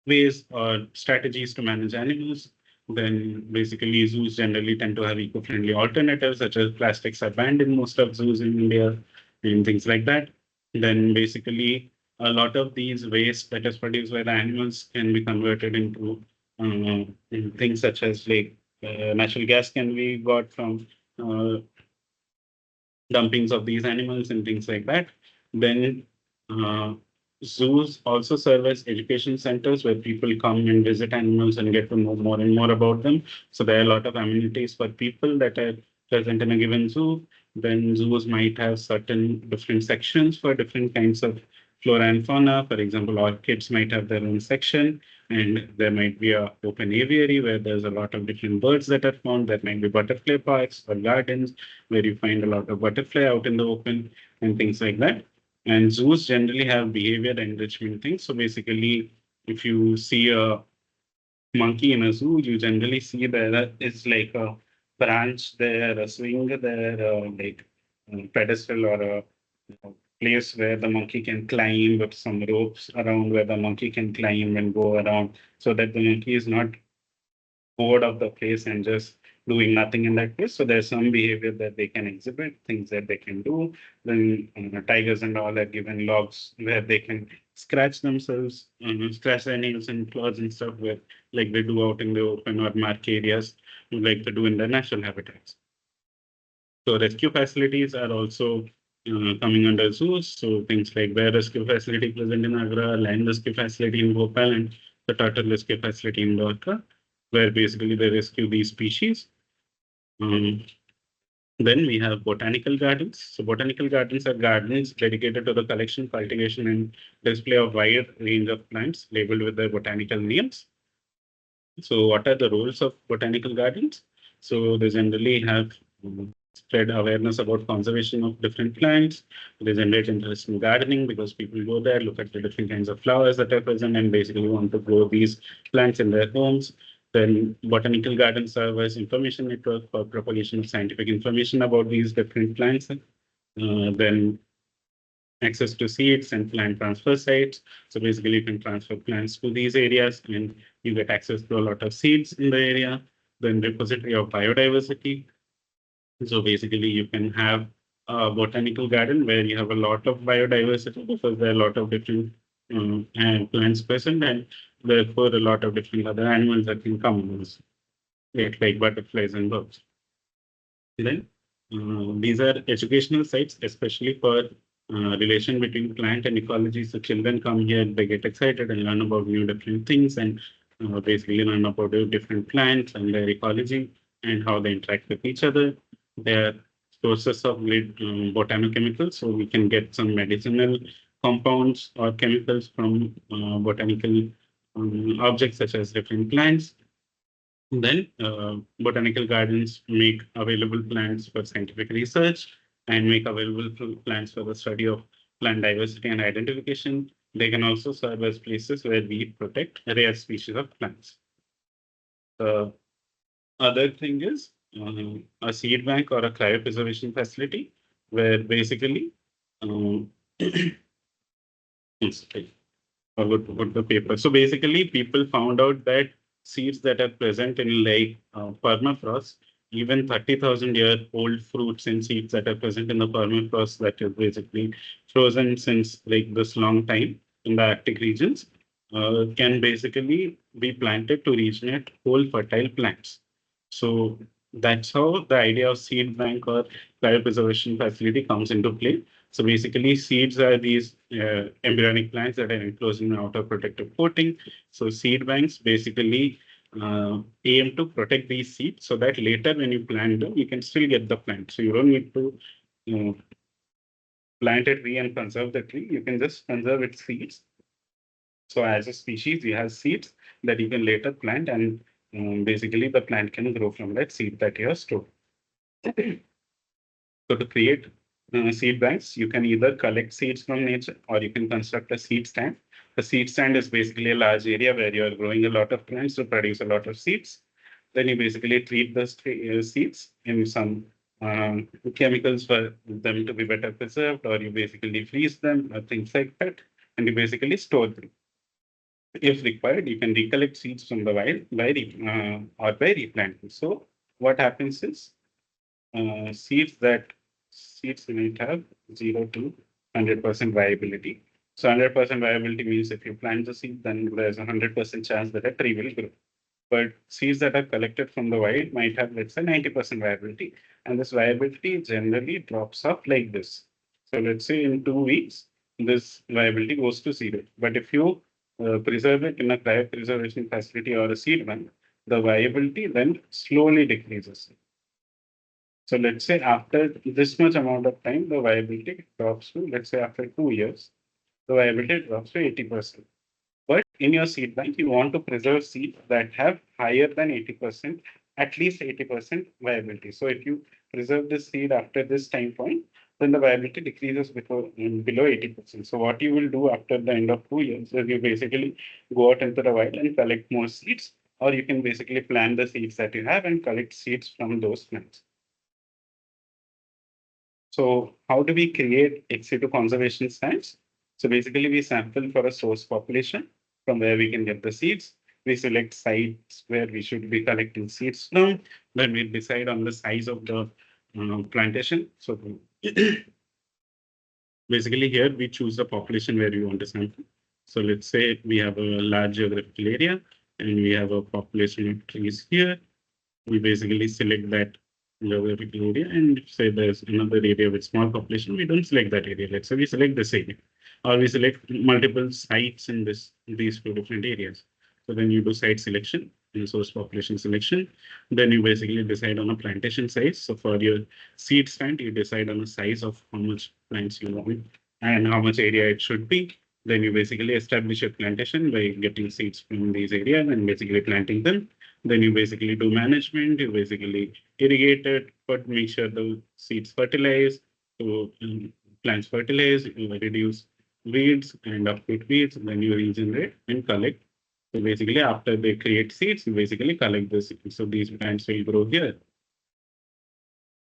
ways or strategies to manage animals. Then basically zoos generally tend to have eco-friendly alternatives such as plastics are banned in most of zoos in India and things like that. Then basically a lot of these waste that is produced by the animals can be converted into things such as like natural gas can be got from uh, dumpings of these animals and things like that. Then uh, zoos also serve as education centers where people come and visit animals and get to know more and more about them. So there are a lot of amenities for people that are present in a given zoo. Then zoos might have certain different sections for different kinds of flora and fauna. For example, orchids might have their own section, and there might be a open aviary where there's a lot of different birds that are found. There might be butterfly parks or gardens where you find a lot of butterfly out in the open and things like that. And zoos generally have behavior enrichment things. So basically, if you see a monkey in a zoo, you generally see there is like a branch there, a swing there, like a pedestal or a place where the monkey can climb with some ropes around where the monkey can climb and go around so that the monkey is not bored of the place and just doing nothing in that place. So there's some behavior that they can exhibit, things that they can do. Then tigers and all are given logs where they can scratch themselves, scratch their nails and claws and stuff where like they do out in the open or mark areas like they do in their natural habitats. So rescue facilities are also coming under zoos. So things like bear rescue facility present in Agra, lion rescue facility in Bhopal, and the turtle rescue facility in Dwarka, where basically they rescue these species. Um, then we have botanical gardens. So botanical gardens are gardens dedicated to the collection, cultivation, and display of wide range of plants labeled with their botanical names. So what are the roles of botanical gardens? So they generally have spread awareness about conservation of different plants. They generate interest in gardening because people go there, look at the different kinds of flowers that are present and basically want to grow these plants in their homes. Then botanical gardens serve as information network for propagation of scientific information about these different plants. Then access to seeds and plant transfer sites. So basically you can transfer plants to these areas and you get access to a lot of seeds in the area. Then repository of biodiversity. So basically you can have a botanical garden where you have a lot of biodiversity because there are a lot of different and plants present and therefore a lot of different other animals that can come, like butterflies and birds. Then these are educational sites, especially for relation between plant and ecology. So children come here, they get excited and learn about new different things and basically learn about the different plants and their ecology and how they interact with each other. They are sources of great botanochemicals, so we can get some medicinal compounds or chemicals from botanical objects such as different plants. Then botanical gardens make available plants for scientific research and make available plants for the study of plant diversity and identification. They can also serve as places where we protect rare species of plants. The other thing is a seed bank or a cryopreservation facility where basically sorry, forgot to put the paper. So basically, people found out that seeds that are present in like permafrost, even 30,000-year-old fruits and seeds that are present in the permafrost that is basically frozen since like this long time in the Arctic regions, can basically be planted to regenerate whole fertile plants. So that's how the idea of seed bank or cryopreservation facility comes into play. So basically, seeds are these embryonic plants that are enclosed in outer protective coating. So seed banks basically aim to protect these seeds so that later when you plant them, you can still get the plant. So you don't need to uh, plant a tree and conserve the tree. You can just conserve its seeds. So as a species, you have seeds that you can later plant and basically the plant can grow from that seed that you have stored. So to create seed banks, you can either collect seeds from nature or you can construct a seed stand. A seed stand is basically a large area where you are growing a lot of plants to produce a lot of seeds. Then you basically treat the seeds in some chemicals for them to be better preserved, or you basically freeze them or things like that, and you basically store them. If required, you can recollect seeds from the wild by replanting. So what happens is seeds might have 0 to 100% viability. So 100% viability means if you plant the seed, then there's a 100% chance that a tree will grow. But seeds that are collected from the wild might have, let's say, 90% viability. And this viability generally drops off like this. So let's say in 2 weeks, this viability goes to zero. But if you preserve it in a cryopreservation facility or a seed bank, the viability then slowly decreases. So let's say after this much amount of time, the viability drops to, let's say after 2 years, the viability drops to 80%. But in your seed bank, you want to preserve seeds that have higher than 80%, at least 80% viability. So if you preserve the seed after this time point, then the viability decreases below 80%. So what you will do after the end of 2 years is you basically go out into the wild and collect more seeds, or you can basically plant the seeds that you have and collect seeds from those plants. So how do we create ex situ conservation sites? So basically we sample for a source population from where we can get the seeds. We select sites where we should be collecting seeds from. Then we decide on the size of the plantation. So basically here we choose the population where we want to sample. So let's say we have a large geographical area and we have a population of trees here. We basically select that geographical area, and say there's another area with small population, we don't select that area. Let's say we select this area, or we select multiple sites in these two different areas. So then you do site selection and source population selection. Then you basically decide on a plantation size. So for your seed stand, you decide on the size of how much plants you want and how much area it should be. Then you basically establish a plantation by getting seeds from these areas and basically planting them. Then you basically do management, you basically irrigate it, but make sure the seeds fertilize, so plants fertilize, you reduce weeds and uproot weeds, then you regenerate and collect. So basically after they create seeds, you basically collect the seeds. So these plants will grow here.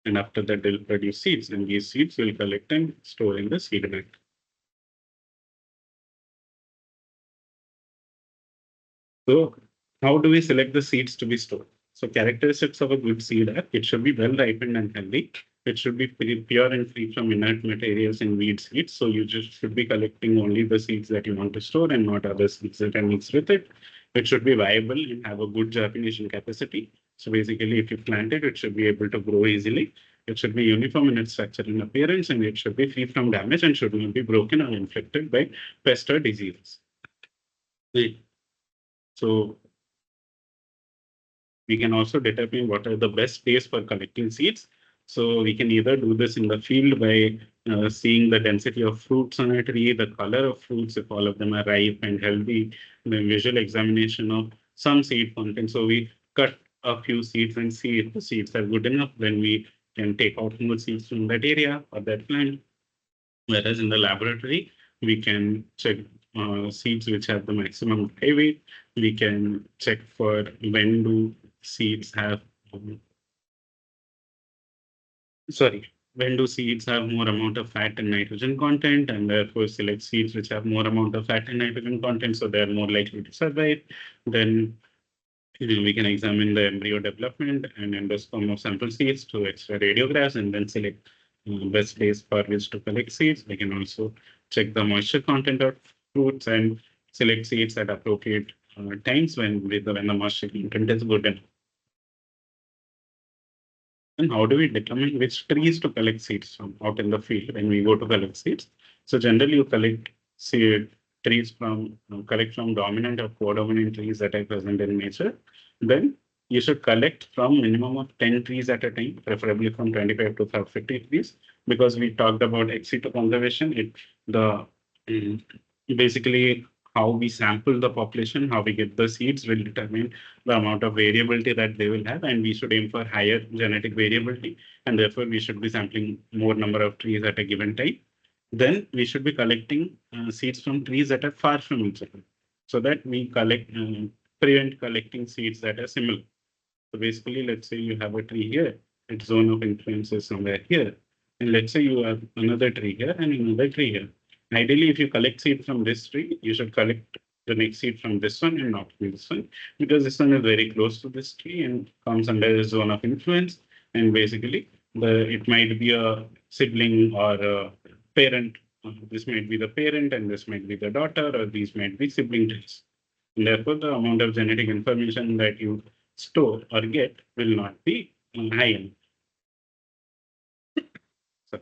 And after that they'll produce seeds, and these seeds will collect and store in the seed bank. So how do we select the seeds to be stored? So characteristics of a good seed are it should be well ripened and healthy. It should be pure and free from inert materials and weed seeds. So you just should be collecting only the seeds that you want to store and not other seeds that are mixed with it. It should be viable and have a good germination capacity. So basically, if you plant it, it should be able to grow easily. It should be uniform in its structure and appearance, and it should be free from damage and should not be broken or infected by pest or diseases. So we can also determine what are the best days for collecting seeds. So we can either do this in the field by seeing the density of fruits on a tree, the color of fruits, if all of them are ripe and healthy, the visual examination of some seed content. So we cut a few seeds and see if the seeds are good enough. Then we can take out more seeds from that area or that plant. Whereas in the laboratory, we can check seeds which have the maximum dry weight. We can check for when do seeds have, sorry, when do seeds have more amount of fat and nitrogen content, and therefore select seeds which have more amount of fat and nitrogen content, so they're more likely to survive. Then we can examine the embryo development and endosperm of sample seeds to extra radiographs and then select best days for which to collect seeds. We can also check the moisture content of fruits and select seeds at appropriate times when the moisture content is good enough. And how do we determine which trees to collect seeds from out in the field when we go to collect seeds? So generally you collect seed trees from collect from dominant or codominant trees that are present in nature. Then you should collect from minimum of 10 trees at a time, preferably from 25 to 50 trees, because we talked about ex situ conservation. Mm, basically how we sample the population, how we get the seeds will determine the amount of variability that they will have, and we should aim for higher genetic variability, and therefore we should be sampling more number of trees at a given time. Then we should be collecting seeds from trees that are far from each other, so that we prevent collecting seeds that are similar. So basically, let's say you have a tree here, its zone of influence is somewhere here, and let's say you have another tree here and another tree here. Ideally, if you collect seed from this tree, you should collect the next seed from this one and not from this one, because this one is very close to this tree and comes under the zone of influence. And basically, it might be a sibling or a parent. This might be the parent, and this might be the daughter, or these might be sibling trees. And therefore, the amount of genetic information that you store or get will not be high. So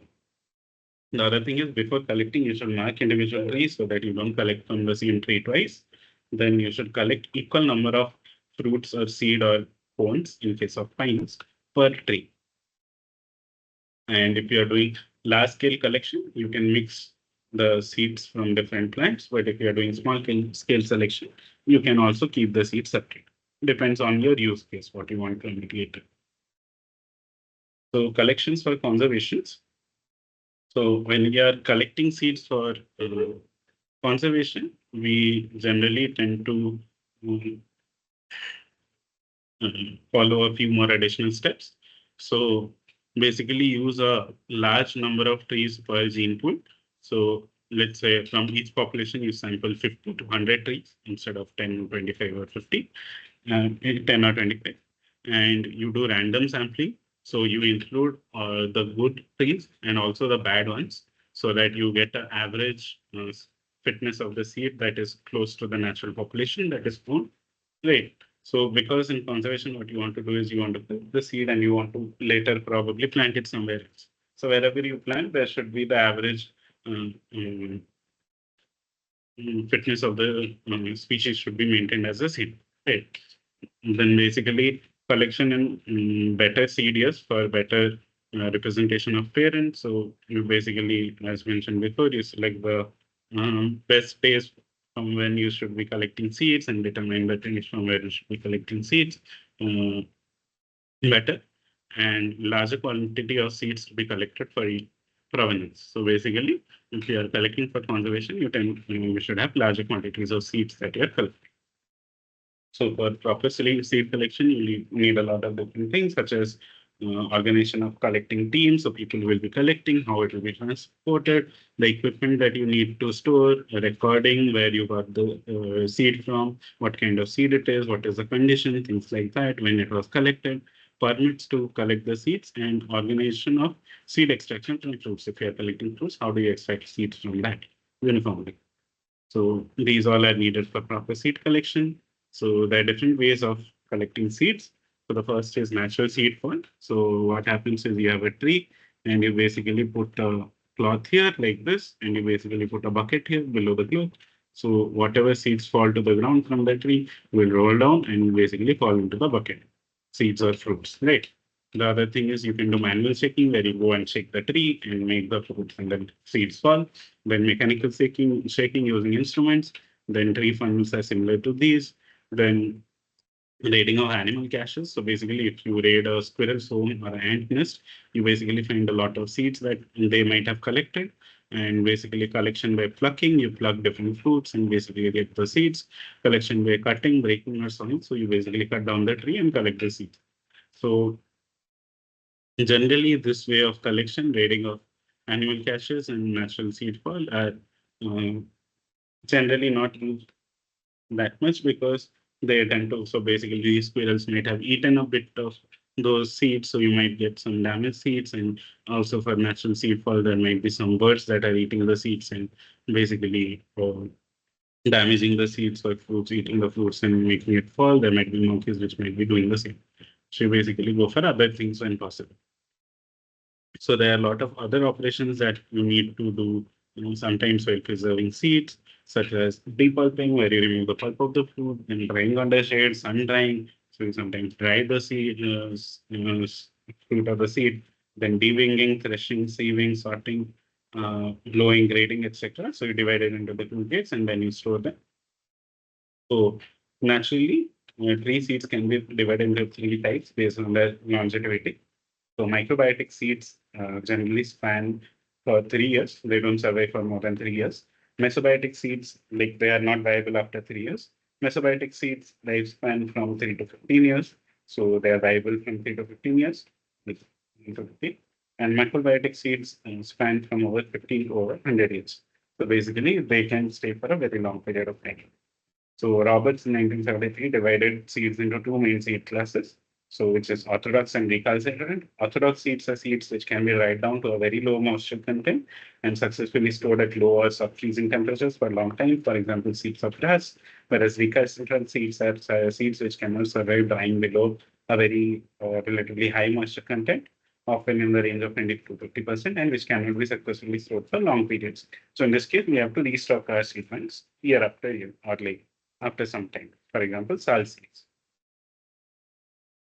the other thing is before collecting, you should mark individual trees so that you don't collect from the same tree twice. Then you should collect equal number of fruits or seed or cones in case of pines per tree. And if you are doing large scale collection, you can mix the seeds from different plants. But if you are doing small scale selection, you can also keep the seeds separate. Depends on your use case, what you want to mitigate. So collections for conservations. So when you are collecting seeds for conservation, we generally tend to um, follow a few more additional steps. So basically use a large number of trees per gene pool. So let's say from each population, you sample 50 to 100 trees instead of 10, 25 or 50, 10 or 25. And you do random sampling. So you include the good trees and also the bad ones so that you get an average fitness of the seed that is close to the natural population that is found. Right. So because in conservation, what you want to do is you want to plant the seed and you want to later probably plant it somewhere else. So wherever you plant, there should be the average fitness of the species should be maintained as a seed. Right. Then basically collection in better seed years for better representation of parents. So you basically, as mentioned before, you select the best days from when you should be collecting seeds and determine the trees from where you should be collecting seeds uh, better and larger quantity of seeds to be collected for each provenance. So basically, if you are collecting for conservation, you should have larger quantities of seeds that you are collecting. So for proper seed collection, you need a lot of different things, such as organization of collecting teams. So people will be collecting, how it will be transported, the equipment that you need to store, a recording where you got the seed from, what kind of seed it is, what is the condition, things like that, when it was collected, permits to collect the seeds, and organization of seed extraction from fruits. If you are collecting fruits, how do you extract seeds from that uniformly? So these all are needed for proper seed collection. So there are different ways of collecting seeds. So the first is natural seed fall. So what happens is you have a tree and you basically put a cloth here like this, and you basically put a bucket here below the cloth. So whatever seeds fall to the ground from the tree will roll down and basically fall into the bucket. Seeds or fruits, right? The other thing is you can do manual shaking where you go and shake the tree and make the fruits and then seeds fall. Then mechanical shaking using instruments. Then tree funnels are similar to these. Then raiding of animal caches. So basically, if you raid a squirrel's home or an ant nest, you basically find a lot of seeds that they might have collected. And basically, collection by plucking, you pluck different fruits and basically get the seeds. Collection by cutting, breaking, or sawing. So you basically cut down the tree and collect the seeds. So generally, this way of collection, raiding of animal caches and natural seed fall are uh, generally not used that much because they tend to. So basically, these squirrels might have eaten a bit of those seeds, so you might get some damaged seeds. And also for natural seed fall, there might be some birds that are eating the seeds and basically damaging the seeds or fruits, eating the fruits and making it fall. There might be monkeys which might be doing the same. So you basically go for other things when possible. So there are a lot of other operations that you need to do, sometimes while preserving seeds, such as depulping, where you remove the pulp of the fruit, and drying under shade, sun drying. So you sometimes dry the seed, fruit of the seed, then dewinging, threshing, sieving, sorting, blowing, grading, etc. So you divide it into different gates and then you store them. So naturally, tree seeds can be divided into three types based on their longevity. So microbiotic seeds generally span for 3 years. They don't survive for more than 3 years. Mesobiotic seeds, like they are not viable after 3 years. Mesobiotic seeds lifespan from 3 to 15 years. So they are viable from 3 to 15 years. Like 3 to 15. And macrobiotic seeds span from over 15 to over 100 years. So basically, they can stay for a very long period of time. So Roberts in 1973 divided seeds into two main seed classes. So which is orthodox and recalcitrant. Orthodox seeds are seeds which can be dried down to a very low moisture content and successfully stored at low or sub-freezing temperatures for a long time. For example, seeds of grass. Whereas recalcitrant seeds are seeds which cannot survive drying below a very relatively high moisture content, often in the range of 20 to 50%, and which cannot be successfully stored for long periods. So in this case, we have to restock our seed banks year after year, or like after some time. For example, salt seeds.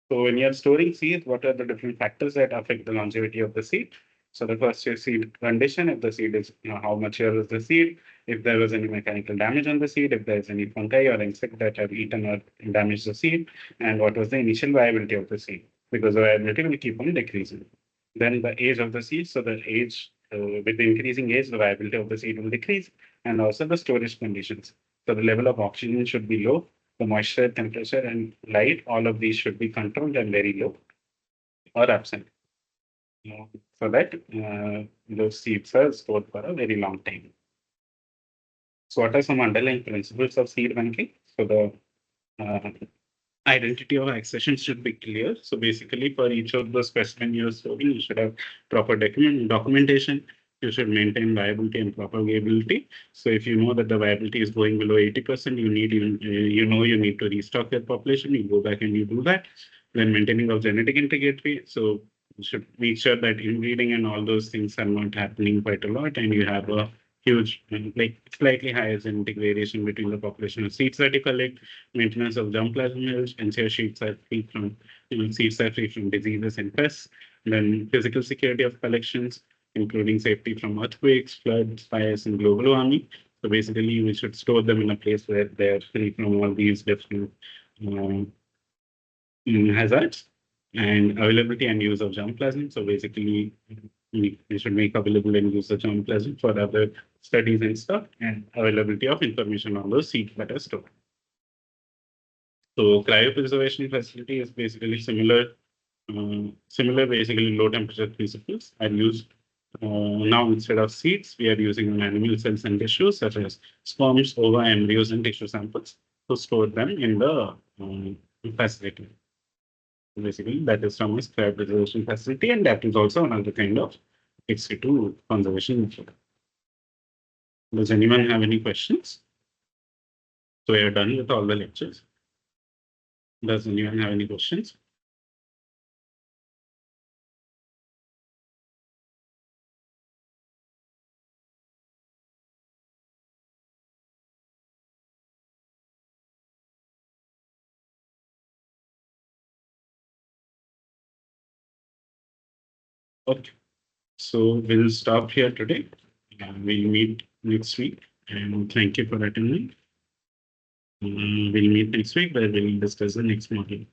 So when you're storing seeds, what are the different factors that affect the longevity of the seed? So the first is seed condition. If the seed is, how mature is the seed? If there was any mechanical damage on the seed, if there is any fungi or insect that have eaten or damaged the seed, and what was the initial viability of the seed? Because the viability will keep on decreasing. Then the age of the seed. So the age, with the increasing age, the viability of the seed will decrease, and also the storage conditions. So the level of oxygen should be low. The moisture, temperature, and light, all of these should be controlled and very low or absent, so that those seeds are stored for a very long time. So, what are some underlying principles of seed banking? So, the uh, identity of accession should be clear. So, basically, for each of the specimen you're storing, you should have proper documentation. You should maintain viability and propagability. So, if you know that the viability is going below 80%, you need to restock your population. You go back and you do that. Then maintaining of genetic integrity. So you should make sure that inbreeding and all those things are not happening quite a lot, and you have a huge, like slightly higher genetic variation between the population of seeds that you collect. Maintenance of germplasm health, ensure seeds are free from diseases and pests. Then physical security of collections, including safety from earthquakes, floods, fires, and global warming. So basically, we should store them in a place where they're free from all these different um, hazards, and availability and use of germplasm. So basically, we should make available and use the germplasm for other studies and stuff, and availability of information on those seeds that are stored. So cryopreservation facility is basically similar basically low temperature principles are used. Now instead of seeds, we are using animal cells and tissues such as sperms, ova, embryos, and tissue samples to store them in the facility. Basically, that is from a cryopreservation facility, and that is also another kind of ex situ conservation method. Does anyone have any questions? So we are done with all the lectures. Does anyone have any questions? Okay. So we'll stop here today. We'll meet next week. And thank you for attending. We'll meet next week where we'll discuss the next module.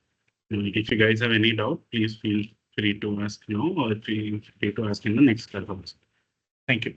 If you guys have any doubt, please feel free to ask now or feel free to ask in the next class also. Thank you.